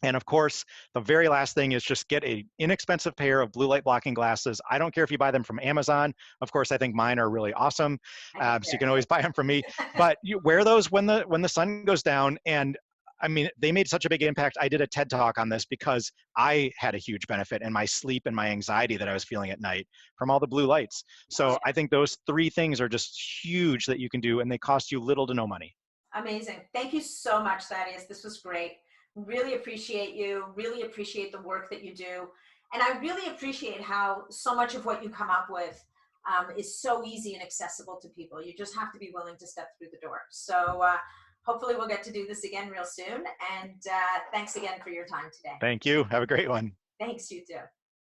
And of course, the very last thing is just get an inexpensive pair of blue light blocking glasses. I don't care if you buy them from Amazon. Of course, I think mine are really awesome. So you can always buy them from me, but you wear those when the sun goes down. And I mean, they made such a big impact. I did a TED talk on this because I had a huge benefit in my sleep and my anxiety that I was feeling at night from all the blue lights. So I think those 3 things are just huge that you can do, and they cost you little to no money. Amazing. Thank you so much, Thaddeus. This was great. Really appreciate you. Really appreciate the work that you do. And I really appreciate how so much of what you come up with is so easy and accessible to people. You just have to be willing to step through the door. So hopefully we'll get to do this again real soon. And thanks again for your time today. Thank you. Have a great one. Thanks, you too.